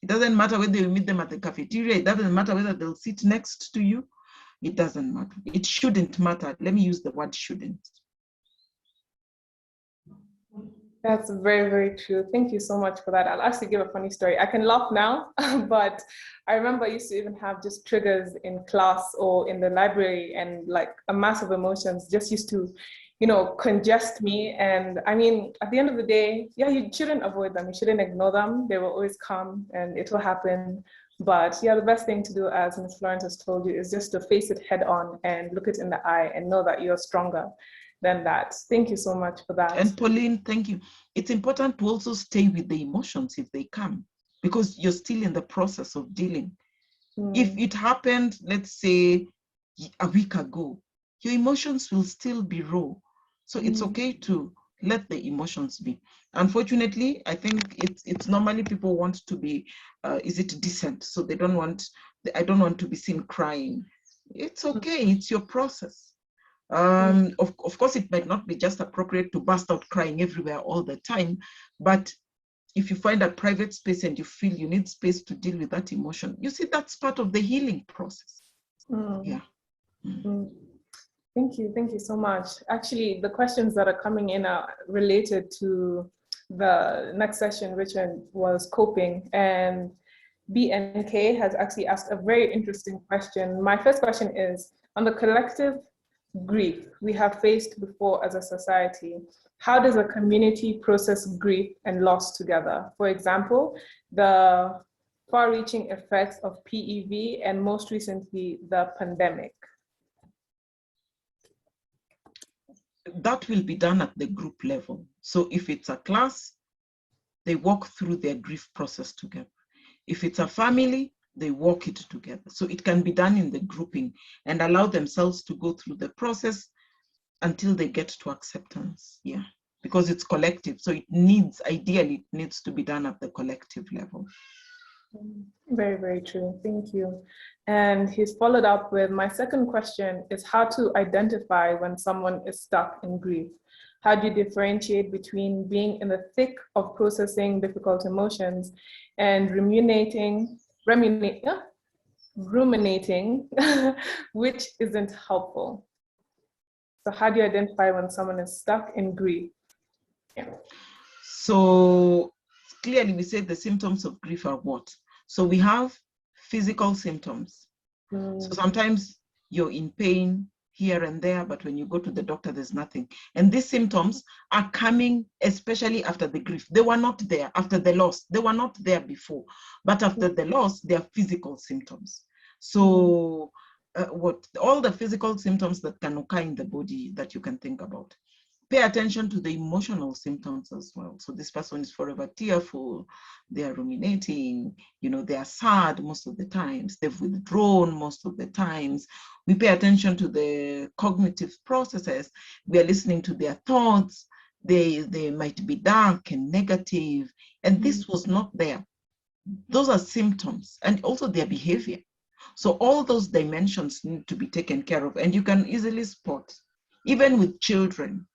S3: It doesn't matter whether you meet them at the cafeteria. It doesn't matter whether they'll sit next to you. It doesn't matter. It shouldn't matter. Let me use the word shouldn't.
S2: That's very, very true. Thank you so much for that. I'll actually give a funny story. I can laugh now, but I remember I used to even have just triggers in class or in the library, and like a mass of emotions just used to, congest me. And I mean, at the end of the day, yeah, you shouldn't avoid them. You shouldn't ignore them. They will always come and it will happen. But yeah, the best thing to do, as Ms. Florence has told you, is just to face it head on and look it in the eye and know that you're stronger than that. Thank you so much for that.
S3: And Pauline, thank you. It's important to also stay with the emotions if they come, because you're still in the process of dealing. If it happened, let's say a week ago, your emotions will still be raw. So it's okay to let the emotions be. Unfortunately, I think it's normally people want to be, is it decent? So I don't want to be seen crying. It's okay, it's your process. Of course, it might not be just appropriate to burst out crying everywhere all the time, but if you find a private space and you feel you need space to deal with that emotion, you see, that's part of the healing process. Yeah.
S2: Thank you so much. Actually, the questions that are coming in are related to the next session, which was coping, and BNK has actually asked a very interesting question. My first question is, on the collective grief we have faced before as a society, how does a community process grief and loss together? For example, the far-reaching effects of PEV and most recently the pandemic.
S3: That will be done at the group level. So if it's a class, they walk through their grief process together. If it's a family, they walk it together. So it can be done in the grouping and allow themselves to go through the process until they get to acceptance. Yeah, because it's collective. So ideally, it needs to be done at the collective level.
S2: Very, very true. Thank you. And he's followed up with, my second question is how to identify when someone is stuck in grief. How do you differentiate between being in the thick of processing difficult emotions and ruminating, which isn't helpful? So how do you identify when someone is stuck in grief? Yeah.
S3: So clearly we said the symptoms of grief are what? So we have physical symptoms. So sometimes you're in pain here and there, but when you go to the doctor, there's nothing. And these symptoms are coming especially after the grief. They were not there after the loss. They were not there before, but after the loss, they are physical symptoms. So all the physical symptoms that can occur in the body that you can think about. Pay attention to the emotional symptoms as well. So this person is forever tearful, they are ruminating, they are sad most of the times, they've withdrawn most of the times. We pay attention to the cognitive processes. We are listening to their thoughts. They might be dark and negative, and this was not there. Those are symptoms, and also their behavior. So all those dimensions need to be taken care of, and you can easily spot, even with children.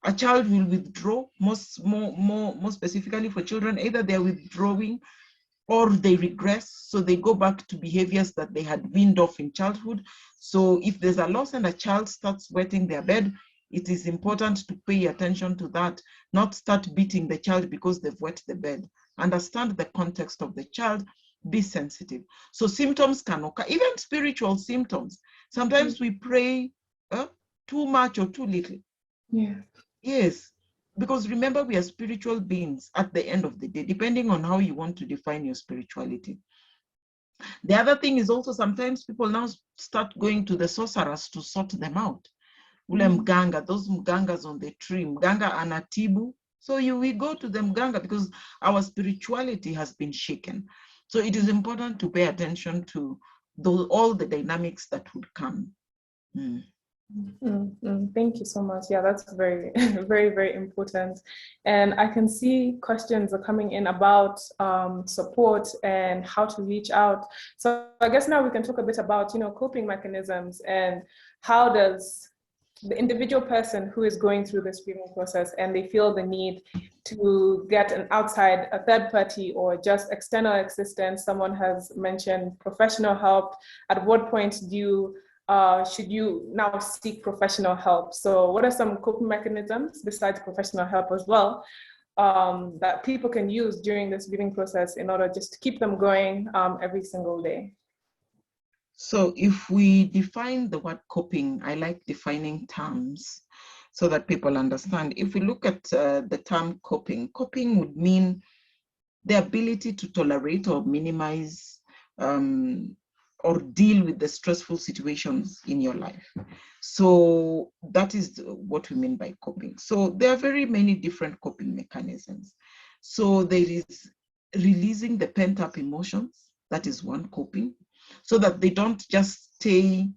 S3: A child will withdraw, more specifically for children, either they're withdrawing or they regress, so they go back to behaviors that they had weaned off in childhood. So if there's a loss and a child starts wetting their bed, it is important to pay attention to that, not start beating the child because they've wet the bed. Understand the context of the child, be sensitive. So symptoms can occur, even spiritual symptoms. Sometimes we pray too much or too little.
S2: Yeah.
S3: Yes, because remember, we are spiritual beings at the end of the day, depending on how you want to define your spirituality. The other thing is also sometimes people now start going to the sorcerers to sort them out. Ule mganga, those mgangas on the tree, mganga anatibu. So we go to the mganga because our spirituality has been shaken. So it is important to pay attention to all the dynamics that would come.
S2: Thank you so much. Yeah, that's very, very, very important. And I can see questions are coming in about support and how to reach out. So I guess now we can talk a bit about, coping mechanisms and how does the individual person who is going through this grieving process and they feel the need to get a third party or just external assistance. Someone has mentioned professional help. At what point should you now seek professional help? So what are some coping mechanisms besides professional help as well that people can use during this grieving process in order just to keep them going every single day?
S3: So if we define the word coping, I like defining terms so that people understand. If we look at the term coping would mean the ability to tolerate or minimize or deal with the stressful situations in your life. So that is what we mean by coping. So there are very many different coping mechanisms. So there is releasing the pent-up emotions. That is one coping, so that they don't just stay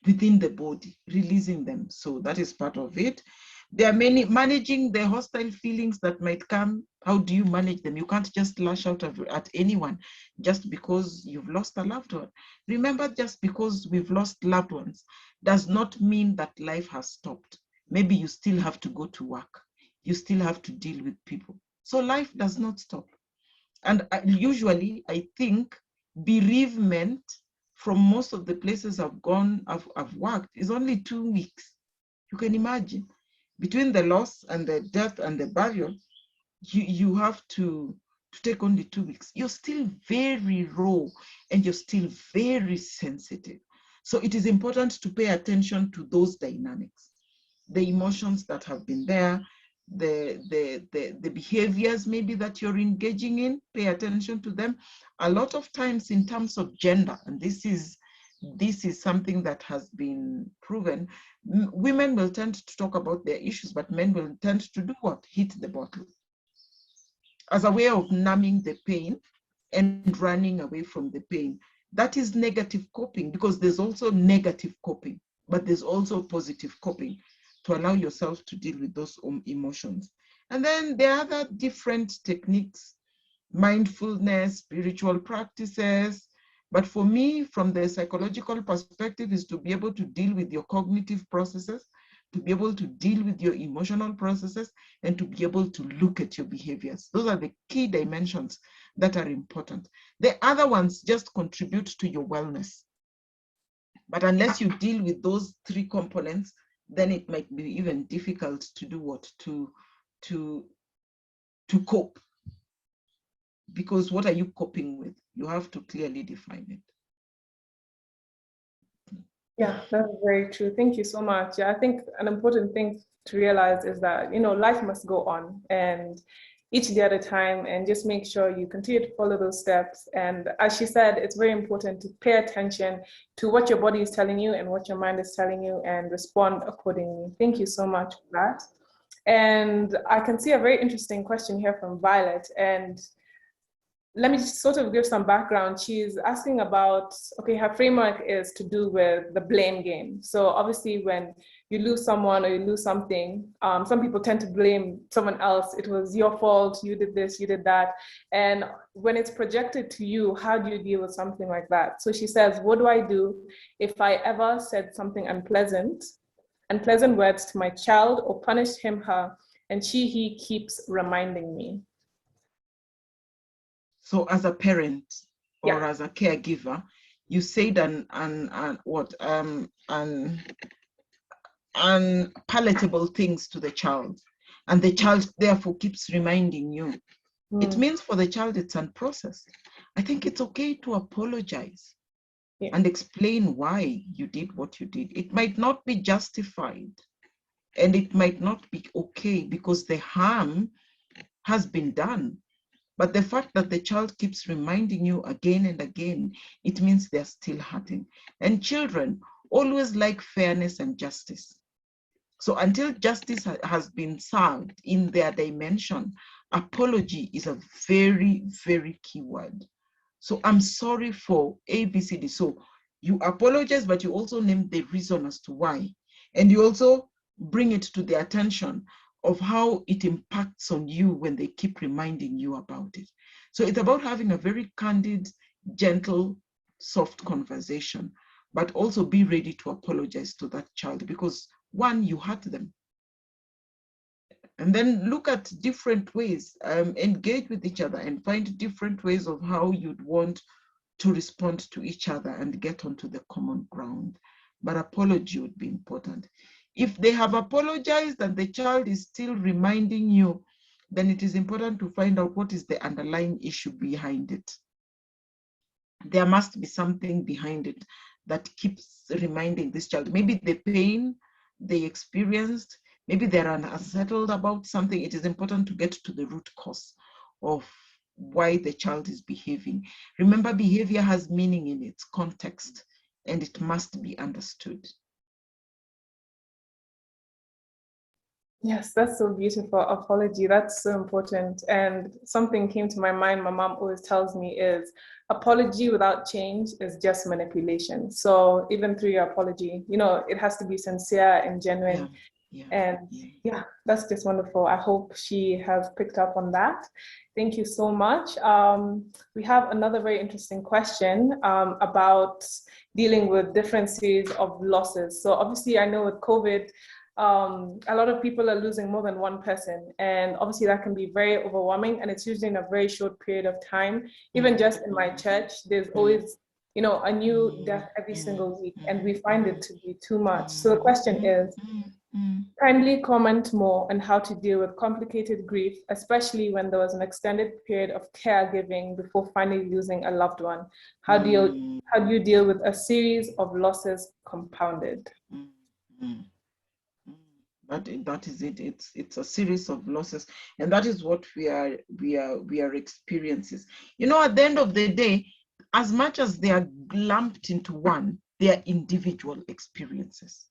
S3: within the body, releasing them. So that is part of it. There are many, managing the hostile feelings that might come. How do you manage them? You can't just lash out at anyone just because you've lost a loved one. Remember, just because we've lost loved ones does not mean that life has stopped. Maybe you still have to go to work. You still have to deal with people. So life does not stop. And usually, I think bereavement from most of the places I've worked is only 2 weeks. You can imagine. Between the loss and the death and the burial, you have to take only 2 weeks. You're still very raw and you're still very sensitive. So it is important to pay attention to those dynamics, the emotions that have been there, the behaviors maybe that you're engaging in, pay attention to them. A lot of times in terms of gender, and this is something that has been proven, women will tend to talk about their issues, but men will tend to do what? Hit the bottle. As a way of numbing the pain and running away from the pain. That is negative coping, because there's also negative coping, but there's also positive coping to allow yourself to deal with those emotions. And then there are other different techniques, mindfulness, spiritual practices. But for me, from the psychological perspective, is to be able to deal with your cognitive processes, to be able to deal with your emotional processes, and to be able to look at your behaviors. Those are the key dimensions that are important. The other ones just contribute to your wellness. But unless you deal with those 3 components, then it might be even difficult to do what? To cope. Because what are you coping with? You have to clearly define it.
S2: Yeah, that's very true. Thank you so much. Yeah, I think an important thing to realize is that, life must go on, and each day at a time, and just make sure you continue to follow those steps. And as she said, it's very important to pay attention to what your body is telling you and what your mind is telling you, and respond accordingly. Thank you so much for that. And I can see a very interesting question here from Violet, and let me just sort of give some background. She's asking about, okay, her framework is to do with the blame game. So obviously when you lose someone or you lose something, some people tend to blame someone else. It was your fault, you did this, you did that. And when it's projected to you, how do you deal with something like that? So she says, what do I do if I ever said something unpleasant unpleasant words to my child or punished him, her, and he keeps reminding me.
S3: So as a parent or
S2: Yeah.
S3: as a caregiver, you said unpalatable things to the child, and the child therefore keeps reminding you. It means for the child it's unprocessed. I think it's okay to apologize and explain why you did what you did. It might not be justified and it might not be okay because the harm has been done. But the fact that the child keeps reminding you again and again, it means they're still hurting. And children always like fairness and justice. So until justice has been served in their dimension, apology is a very, very key word. So I'm sorry for ABCD. So you apologize, but you also name the reason as to why. And you also bring it to the attention of how it impacts on you when they keep reminding you about it. So it's about having a very candid, gentle, soft conversation, but also be ready to apologize to that child because one, you hurt them. And then look at different ways, engage with each other and find different ways of how you'd want to respond to each other and get onto the common ground. But apology would be important. If they have apologized and the child is still reminding you, then it is important to find out what is the underlying issue behind it. There must be something behind it that keeps reminding this child. Maybe the pain they experienced, maybe they're unsettled about something. It is important to get to the root cause of why the child is behaving. Remember, behavior has meaning in its context, and it must be understood.
S2: Yes, that's so beautiful. Apology, that's so important. And something came to my mind, my mom always tells me is apology without change is just manipulation. So even through your apology, you know, it has to be sincere and genuine. Yeah, that's just wonderful. I hope she has picked up on that. Thank you so much. We have another very interesting question about dealing with different series of losses. So obviously I know with COVID, a lot of people are losing more than one person, and obviously that can be very overwhelming, and it's usually in a very short period of time. Even just in my church, there's always, you know, a new death every single week, and we find it to be too much. So the question is, kindly comment more on how to deal with complicated grief, especially when there was an extended period of caregiving before finally losing a loved one. How do you deal with a series of losses compounded?
S3: That is it. It's a series of losses, and that is what we are experiencing. You know, at the end of the day, as much as they are lumped into one, they are individual experiences.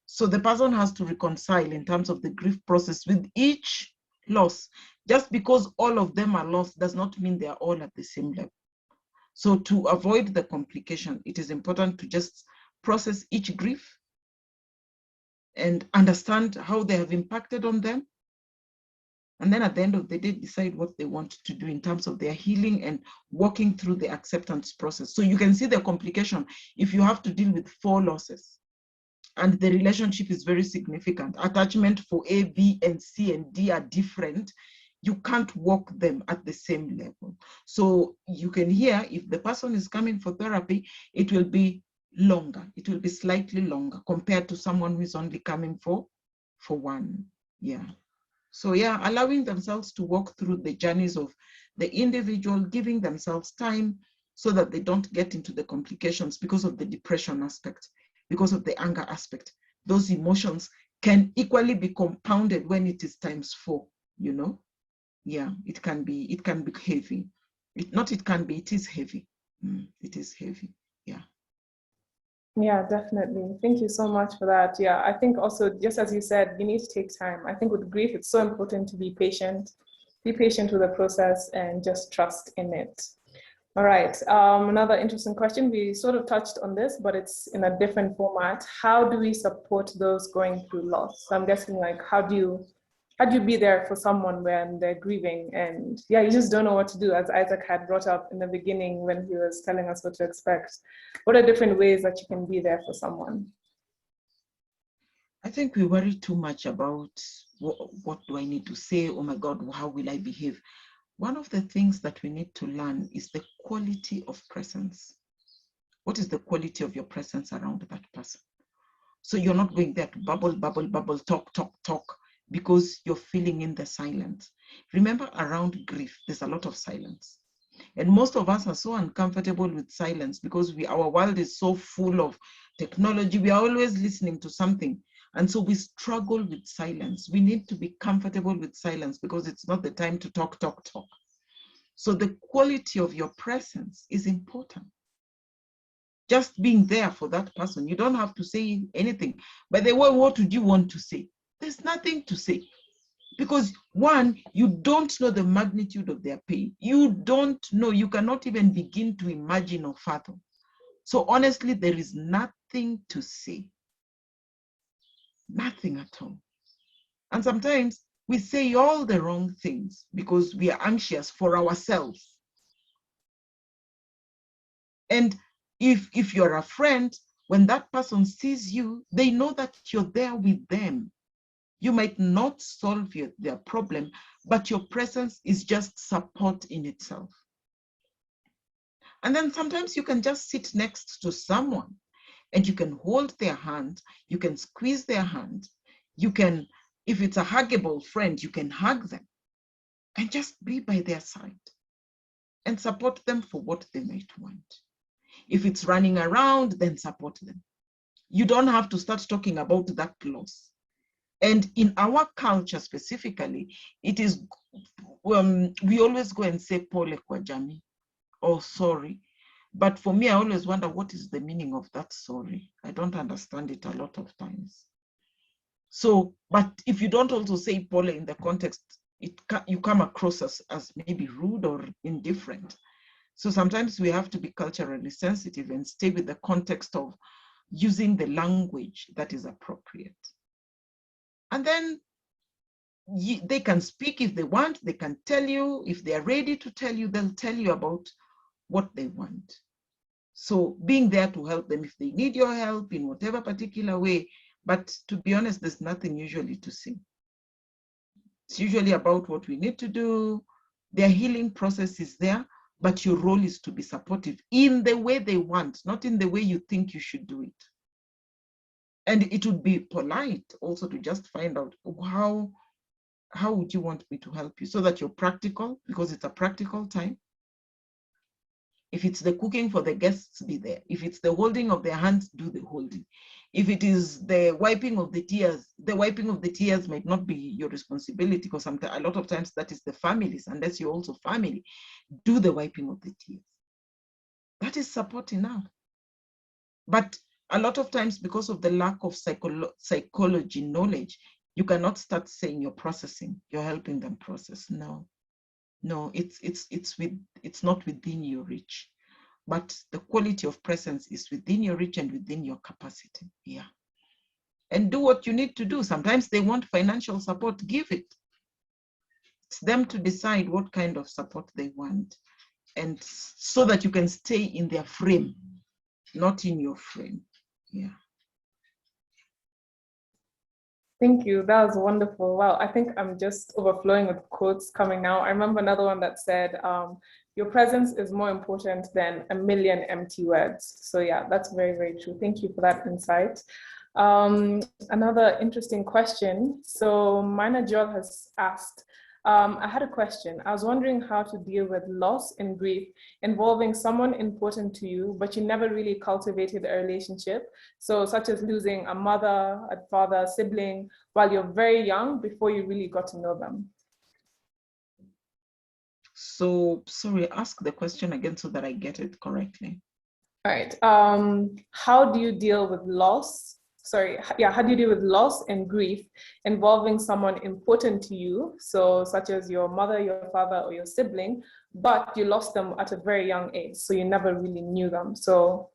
S3: So the person has to reconcile in terms of the grief process with each loss. Just because all of them are lost does not mean they are all at the same level. So to avoid the complication, it is important to just process each grief and understand how they have impacted on them. And then at the end of the day, decide what they want to do in terms of their healing and walking through the acceptance process. So you can see the complication if you have to deal with 4 losses and the relationship is very significant. Attachment for A, B, and C, and D are different. You can't walk them at the same level. So you can hear if the person is coming for therapy, it will be longer. It will be slightly longer compared to someone who is only coming for one. Yeah. So yeah, allowing themselves to walk through the journeys of the individual, giving themselves time so that they don't get into the complications because of the depression aspect, because of the anger aspect. Those emotions can equally be compounded when it is times 4, you know? Yeah, it can be heavy. It is heavy. It is heavy, yeah.
S2: Yeah, definitely. Thank you so much for that. Yeah, I think also, just as you said, you need to take time. I think with grief, it's so important to be patient with the process and just trust in it. All right, another interesting question. We sort of touched on this, but it's in a different format. How do we support those going through loss? So I'm guessing, like, how do you be there for someone when they're grieving? And yeah, you just don't know what to do, as Isaac had brought up in the beginning when he was telling us what to expect. What are different ways that you can be there for someone?
S3: I think we worry too much about what do I need to say? Oh my God, how will I behave? One of the things that we need to learn is the quality of presence. What is the quality of your presence around that person? So you're not going there to bubble, bubble, bubble, talk, talk, talk, because you're feeling in the silence. Remember, around grief, there's a lot of silence. And most of us are so uncomfortable with silence because our world is so full of technology. We are always listening to something. And so we struggle with silence. We need to be comfortable with silence because it's not the time to talk, talk, talk. So the quality of your presence is important. Just being there for that person. You don't have to say anything. By the way, what would you want to say? There's nothing to say. Because one, you don't know the magnitude of their pain. You don't know, you cannot even begin to imagine or fathom. So honestly, there is nothing to say. Nothing at all. And sometimes we say all the wrong things because we are anxious for ourselves. And if you're a friend, when that person sees you, they know that you're there with them. You might not solve their problem, but your presence is just support in itself. And then sometimes you can just sit next to someone and you can hold their hand, you can squeeze their hand, you can, if it's a huggable friend, you can hug them and just be by their side and support them for what they might want. If it's running around, then support them. You don't have to start talking about that loss. And in our culture specifically, it is, we always go and say, pole kwa jamii, or sorry. But for me, I always wonder, what is the meaning of that sorry? I don't understand it a lot of times. So, but if you don't also say pole in the context, you come across as maybe rude or indifferent. So sometimes we have to be culturally sensitive and stay with the context of using the language that is appropriate. And then they can speak if they want, they can tell you, if they're ready to tell you, they'll tell you about what they want. So being there to help them if they need your help in whatever particular way. But to be honest, there's nothing usually to say. It's usually about what we need to do. Their healing process is there, but your role is to be supportive in the way they want, not in the way you think you should do it. And it would be polite also to just find out how would you want me to help you, so that you're practical, because it's a practical time. If it's the cooking for the guests, be there. If it's the holding of their hands, do the holding. If it is the wiping of the tears might not be your responsibility, because a lot of times that is the family's, unless you're also family. Do the wiping of the tears. That is support enough. But a lot of times, because of the lack of psychology knowledge, you cannot start saying you're processing, you're helping them process. No, it's not within your reach. But the quality of presence is within your reach and within your capacity. Yeah. And do what you need to do. Sometimes they want financial support, give it. It's them to decide what kind of support they want, and so that you can stay in their frame, not in your frame. Yeah.
S2: Thank you. That was wonderful. Wow, I think I'm just overflowing with quotes coming now. I remember another one that said, your presence is more important than a million empty words. So yeah, that's very, very true. Thank you for that insight. Another interesting question. So Mina Joel has asked, I had a question. I was wondering how to deal with loss and grief involving someone important to you, but you never really cultivated a relationship. So such as losing a mother, a father, a sibling, while you're very young before you really got to know them.
S3: So, sorry, ask the question again so that I get it correctly.
S2: All right. How do you deal with loss? How do you deal with loss and grief involving someone important to you? So such as your mother, your father, or your sibling, but you lost them at a very young age, so you never really knew them. So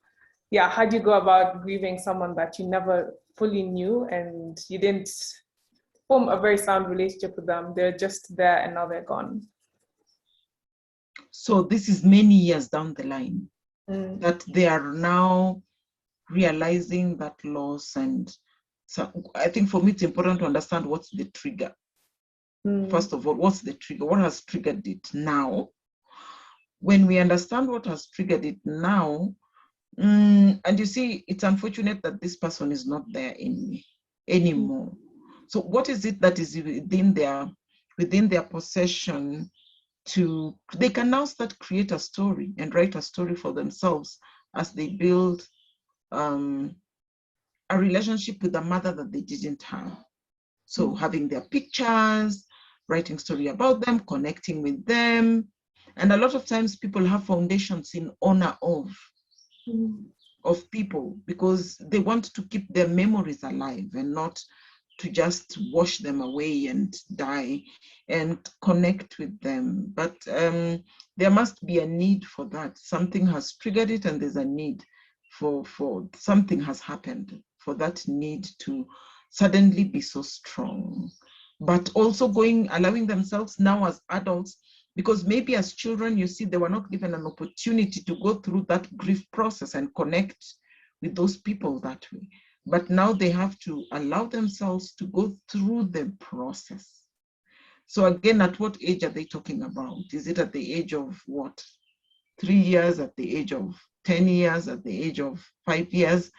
S2: yeah, how do you go about grieving someone that you never fully knew and you didn't form a very sound relationship with them? They're just there and now they're gone.
S3: So this is many years down the line that they are now realizing that loss, and So I think for me, it's important to understand what's the trigger. First of all, what's the trigger? What has triggered it now? When we understand what has triggered it now, and you see, it's unfortunate that this person is not there anymore. So what is it that is within their possession they can now start create a story and write a story for themselves as they build a relationship with a mother that they didn't have. So having their pictures, writing story about them, connecting with them. And a lot of times people have foundations in honor of people because they want to keep their memories alive and not to just wash them away and die, and connect with them. But there must be a need for that. Something has triggered it and there's a need for something has happened for that need to suddenly be so strong. But also allowing themselves now as adults, because maybe as children, you see, they were not given an opportunity to go through that grief process and connect with those people that way. But now they have to allow themselves to go through the process. So again, at what age are they talking about? Is it at the age of what? 3 years, at the age of 10 years, at the age of 5 years,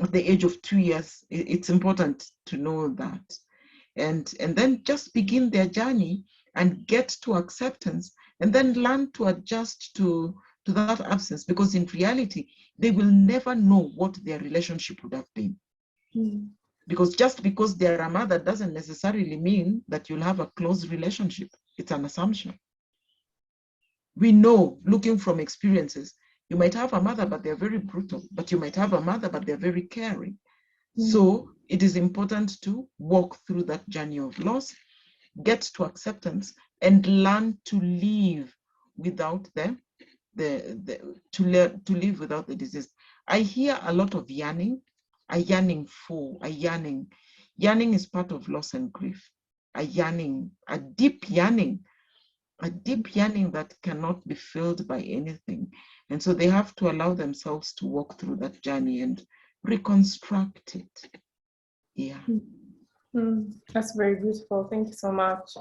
S3: at the age of 2 years? It's important to know that. And then just begin their journey and get to acceptance, and then learn to adjust to that absence, because in reality, they will never know what their relationship would have been. Because just because they're a mother doesn't necessarily mean that you'll have a close relationship. It's an assumption. We know, looking from experiences, you might have a mother, but they're very brutal, but you might have a mother, but they're very caring. So it is important to walk through that journey of loss, get to acceptance, and learn to live without to live without the disease. I hear a lot of yearning, a yearning. Yearning is part of loss and grief. A yearning, a deep yearning that cannot be filled by anything. And so they have to allow themselves to walk through that journey and reconstruct it. Yeah.
S2: That's very beautiful. Thank you so much.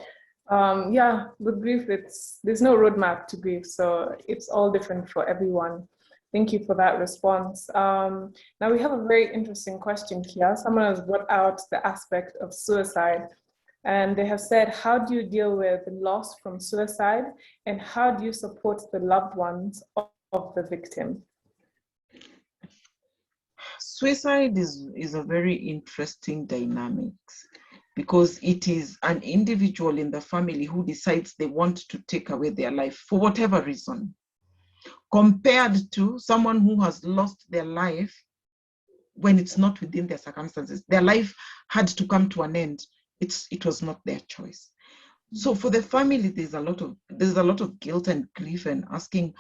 S2: Yeah, with grief, there's no roadmap to grief, so it's all different for everyone. Thank you for that response. Now we have a very interesting question here. Someone has brought out the aspect of suicide, and they have said, how do you deal with loss from suicide, and how do you support the loved ones of the victim?
S3: Suicide is a very interesting dynamic, because it is an individual in the family who decides they want to take away their life for whatever reason, compared to someone who has lost their life when it's not within their circumstances. Their life had to come to an end. It was not their choice. So for the family, there's a lot of guilt and grief and asking,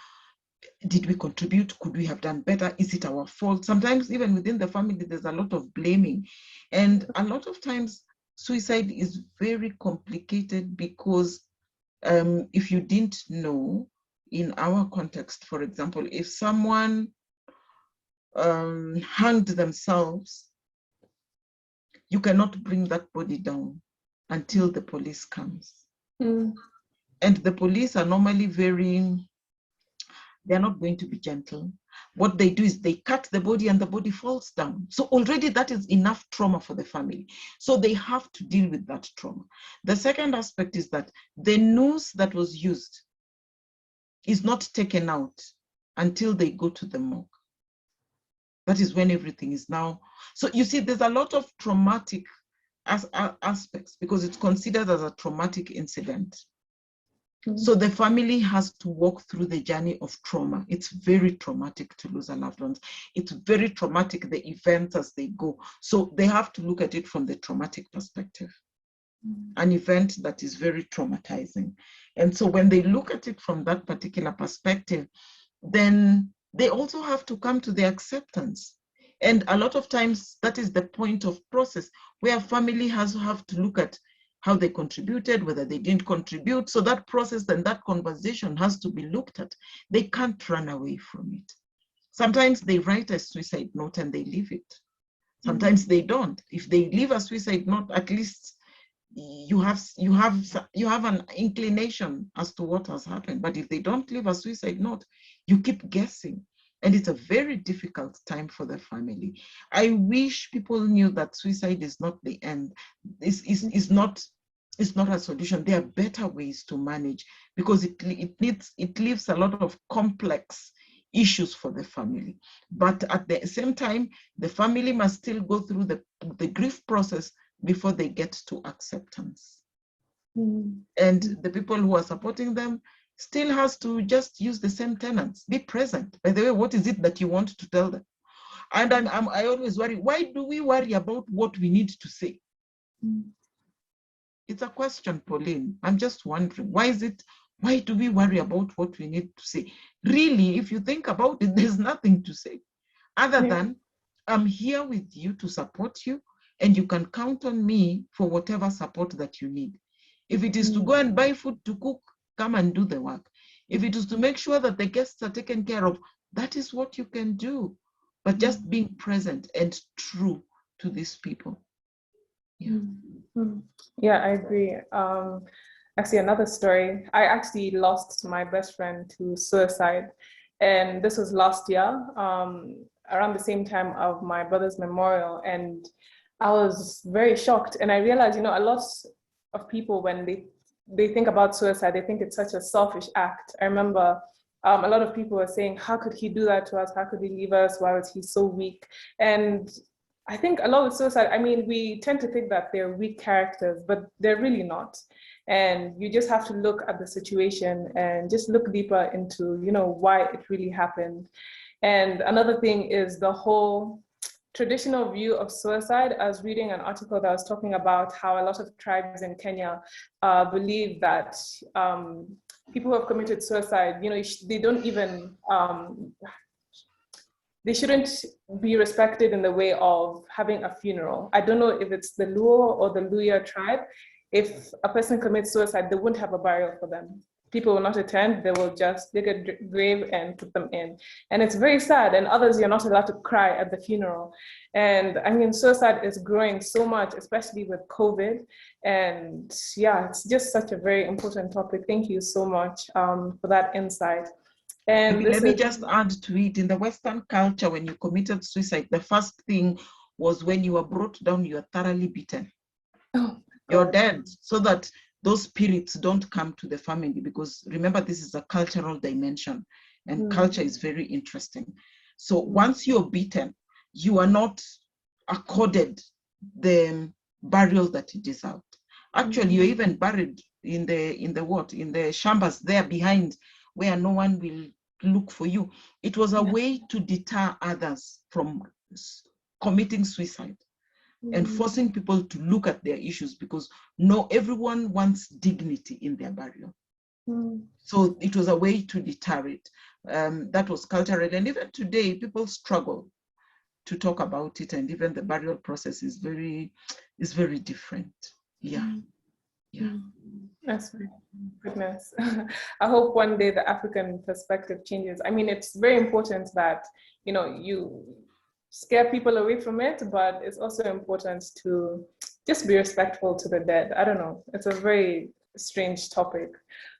S3: did we contribute? Could we have done better? Is it our fault? Sometimes even within the family, there's a lot of blaming. And a lot of times, suicide is very complicated because if you didn't know, in our context, for example, if someone hanged themselves, you cannot bring that body down until the police comes. And the police are normally they're not going to be gentle. What they do is they cut the body and the body falls down. So already that is enough trauma for the family. So they have to deal with that trauma. The second aspect is that the noose that was used is not taken out until they go to the morgue. That is when everything is now. So you see, there's a lot of traumatic aspects because it's considered as a traumatic incident. So the family has to walk through the journey of trauma. It's very traumatic to lose a loved one. It's very traumatic, the events as they go. So they have to look at it from the traumatic perspective. An event that is very traumatizing. And so when they look at it from that particular perspective, then they also have to come to the acceptance. And a lot of times that is the point of process where family have to look at how they contributed, whether they didn't contribute. So that process and that conversation has to be looked at. They can't run away from it. Sometimes they write a suicide note and they leave it. Sometimes they don't. If they leave a suicide note, at least you have an inclination as to what has happened. But if they don't leave a suicide note, you keep guessing. And it's a very difficult time for the family. I wish people knew that suicide is not the end. This is not a solution. There are better ways to manage, because it leaves a lot of complex issues for the family. But at the same time, the family must still go through the grief process before they get to acceptance. And the people who are supporting them still has to just use the same tenets. Be present. By the way, what is it that you want to tell them? And I always worry, why do we worry about what we need to say? It's a question, Pauline. I'm just wondering, why do we worry about what we need to say? Really, if you think about it, there's nothing to say other than I'm here with you to support you, and you can count on me for whatever support that you need. If it is to go and buy food to cook, come and do the work. If it is to make sure that the guests are taken care of, that is what you can do. But just being present and true to these people.
S2: Yeah, I agree. Actually, another story. I actually lost my best friend to suicide, and this was last year, around the same time of my brother's memorial. And I was very shocked, and I realized, a lot of people, when they think about suicide, they think it's such a selfish act. I remember a lot of people were saying, how could he do that to us? How could he leave us? Why was he so weak? And I think a lot of suicide, we tend to think that they're weak characters, but they're really not. And you just have to look at the situation and just look deeper into, why it really happened. And another thing is the whole traditional view of suicide. I was reading an article that was talking about how a lot of tribes in Kenya believe that people who have committed suicide, they don't even, they shouldn't be respected in the way of having a funeral. I don't know if it's the Luo or the Luya tribe. If a person commits suicide, they wouldn't have a burial for them. People will not attend, they will just dig a grave and put them in. And it's very sad. And others, you're not allowed to cry at the funeral. And suicide is growing so much, especially with COVID. And yeah, it's just such a very important topic. Thank you so much for that insight. And
S3: let me just add to it. In the Western culture, when you committed suicide, the first thing was when you were brought down, you were thoroughly beaten. You're dead, so that those spirits don't come to the family, because remember, this is a cultural dimension, and culture is very interesting. So once you're beaten, you are not accorded the burial that you deserved. Actually, you're even buried in the shambas there behind, where no one will look for you. It was a way to deter others from committing suicide. And forcing people to look at their issues, because everyone wants dignity in their burial. So it was a way to deter it. That was cultural, and even today people struggle to talk about it, and even the burial process is very different.
S2: That's my goodness. I hope one day the African perspective changes. It's very important that you scare people away from it, but it's also important to just be respectful to the dead. I don't know. It's a very strange topic.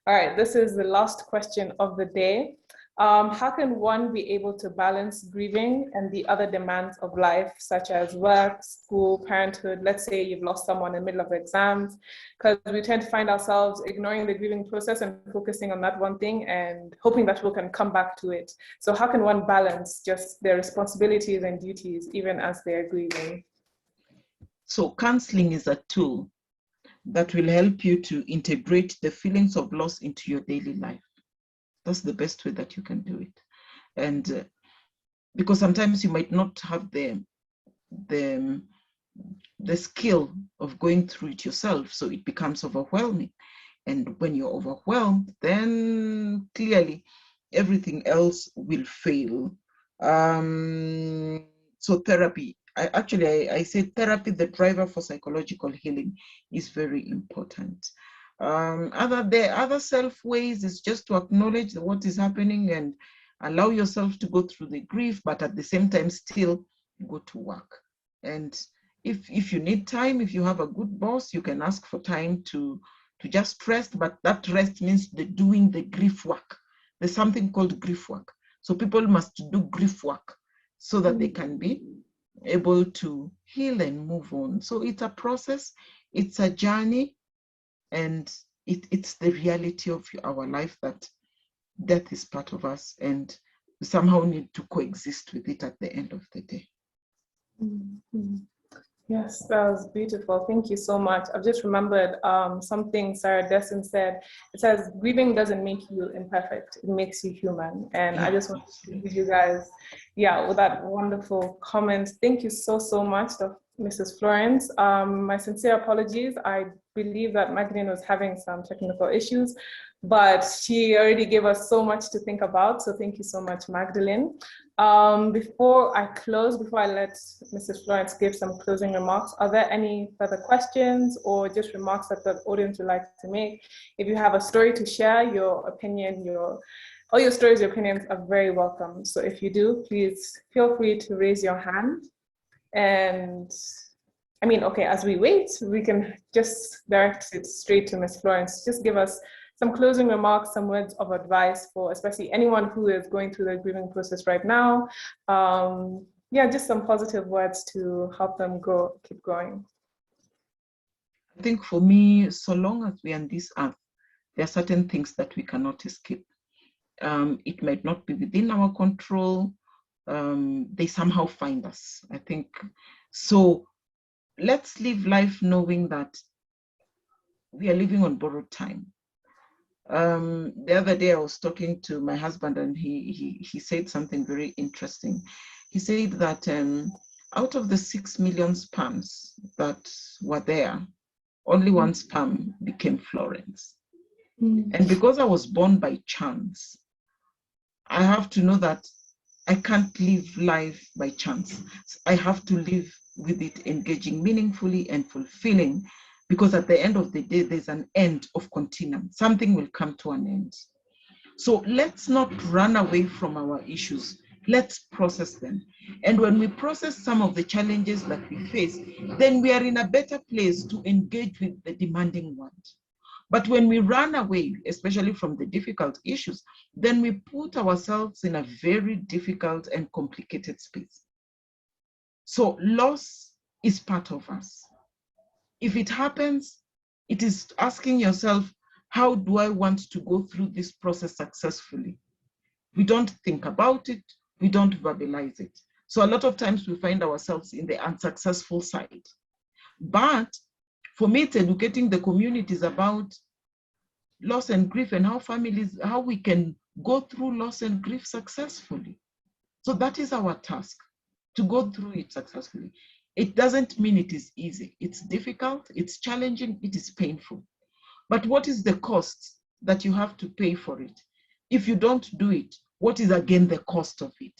S2: All right, this is the last question of the day. How can one be able to balance grieving and the other demands of life, such as work, school, parenthood? Let's say you've lost someone in the middle of exams, because we tend to find ourselves ignoring the grieving process and focusing on that one thing and hoping that we can come back to it. So how can one balance just their responsibilities and duties even as they're grieving?
S3: So counseling is a tool that will help you to integrate the feelings of loss into your daily life. That's the best way that you can do it. And because sometimes you might not have the skill of going through it yourself, so it becomes overwhelming. And when you're overwhelmed, then clearly everything else will fail. So therapy, I say therapy, the driver for psychological healing, is very important. Other self ways is just to acknowledge what is happening and allow yourself to go through the grief, but at the same time still go to work. And if you need time, if you have a good boss, you can ask for time to just rest, but that rest means doing the grief work. There's something called grief work. So people must do grief work so that they can be able to heal and move on. So it's a process, it's a journey, and it's the reality of our life that death is part of us, and we somehow need to coexist with it at the end of the day.
S2: Yes, that was beautiful. Thank you so much. I've just remembered something Sarah Desson said. It says, grieving doesn't make you imperfect, it makes you human. And I just want to give you guys, with that wonderful comment. Thank you so much, Mrs. Florence. My sincere apologies. I believe that Magdalene was having some technical issues, but she already gave us so much to think about. So thank you so much, Magdalene. Before I let Mrs. Florence give some closing remarks, are there any further questions or just remarks that the audience would like to make? If you have a story to share, your opinion, all your stories, your opinions are very welcome. So if you do, please feel free to raise your hand. And as we wait, we can just direct it straight to Ms. Florence. Just give us some closing remarks, some words of advice for especially anyone who is going through the grieving process right now. Just some positive words to help them keep going.
S3: I think for me, so long as we are on this earth, there are certain things that we cannot escape. It might not be within our control. They somehow find us, I think. So let's live life knowing that we are living on borrowed time. The other day I was talking to my husband, and he said something very interesting. He said that out of the 6 million sperms that were there, only one sperm became Florence. And because I was born by chance, I have to know that I can't live life by chance. I have to live with it engaging meaningfully and fulfilling, because at the end of the day, there's an end of continuum. Something will come to an end. So let's not run away from our issues. Let's process them. And when we process some of the challenges that we face, then we are in a better place to engage with the demanding world. But when we run away, especially from the difficult issues, then we put ourselves in a very difficult and complicated space. So loss is part of us. If it happens, it is asking yourself, how do I want to go through this process successfully? We don't think about it, we don't verbalize it. So a lot of times we find ourselves in the unsuccessful side. But for me, it's educating the communities about loss and grief and how we can go through loss and grief successfully. So that is our task, to go through it successfully. It doesn't mean it is easy. It's difficult, it's challenging, it is painful. But what is the cost that you have to pay for it? If you don't do it, what is again the cost of it?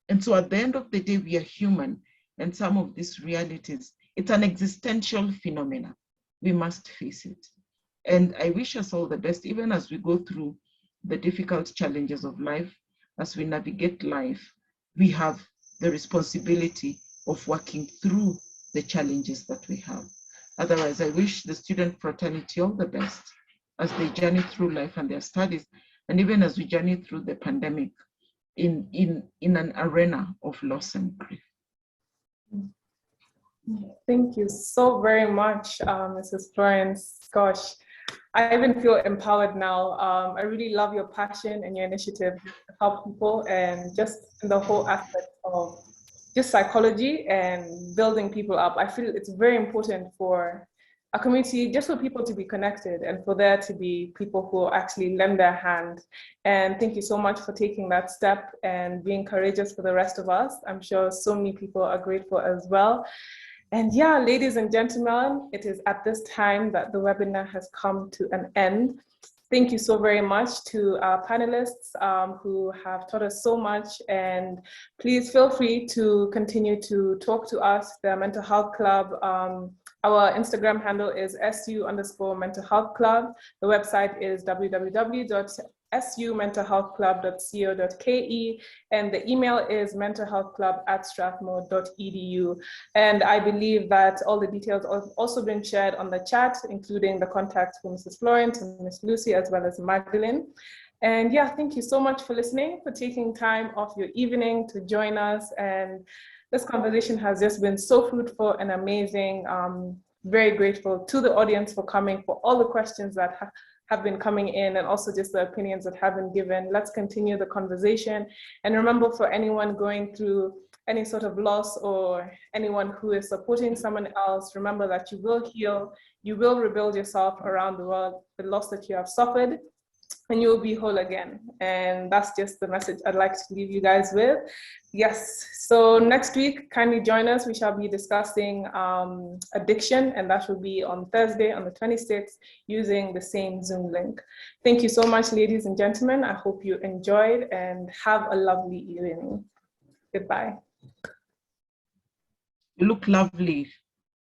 S3: And so at the end of the day, we are human, and some of these realities, it's an existential phenomenon. We must face it. And I wish us all the best, even as we go through the difficult challenges of life, as we navigate life, we have the responsibility of working through the challenges that we have. Otherwise, I wish the student fraternity all the best as they journey through life and their studies, and even as we journey through the pandemic in an arena of loss and grief.
S2: Thank you so very much, Mrs. Florence. Gosh, I even feel empowered now. I really love your passion and your initiative to help people, and just the whole aspect of just psychology and building people up. I feel it's very important for a community, just for people to be connected and for there to be people who actually lend their hand. And thank you so much for taking that step and being courageous for the rest of us. I'm sure so many people are grateful as well. And yeah, ladies and gentlemen, it is at this time that the webinar has come to an end. Thank you so very much to our panelists who have taught us so much, and please feel free to continue to talk to us, the Mental Health Club. Our Instagram handle is SU_Mental Health Club. The website is www.su sumentalhealthclub.co.ke, and the email is mentalhealthclub@strathmore.edu. And I believe that all the details have also been shared on the chat, including the contacts for Mrs. Florence and Miss Lucy, as well as Magdalene. And yeah, thank you so much for listening, for taking time off your evening to join us. And this conversation has just been so fruitful and amazing. Very grateful to the audience for coming, for all the questions that have been coming in, and also just the opinions that have been given. Let's continue the conversation. And remember, for anyone going through any sort of loss, or anyone who is supporting someone else, remember that you will heal, you will rebuild yourself around the world, the loss that you have suffered, and you will be whole again. And that's just the message I'd like to leave you guys with. Yes, so next week, kindly join us. We shall be discussing addiction, and that will be on Thursday, on the 26th, using the same Zoom link. Thank you so much, ladies and gentlemen. I hope you enjoyed, and have a lovely evening. Goodbye.
S3: You look lovely.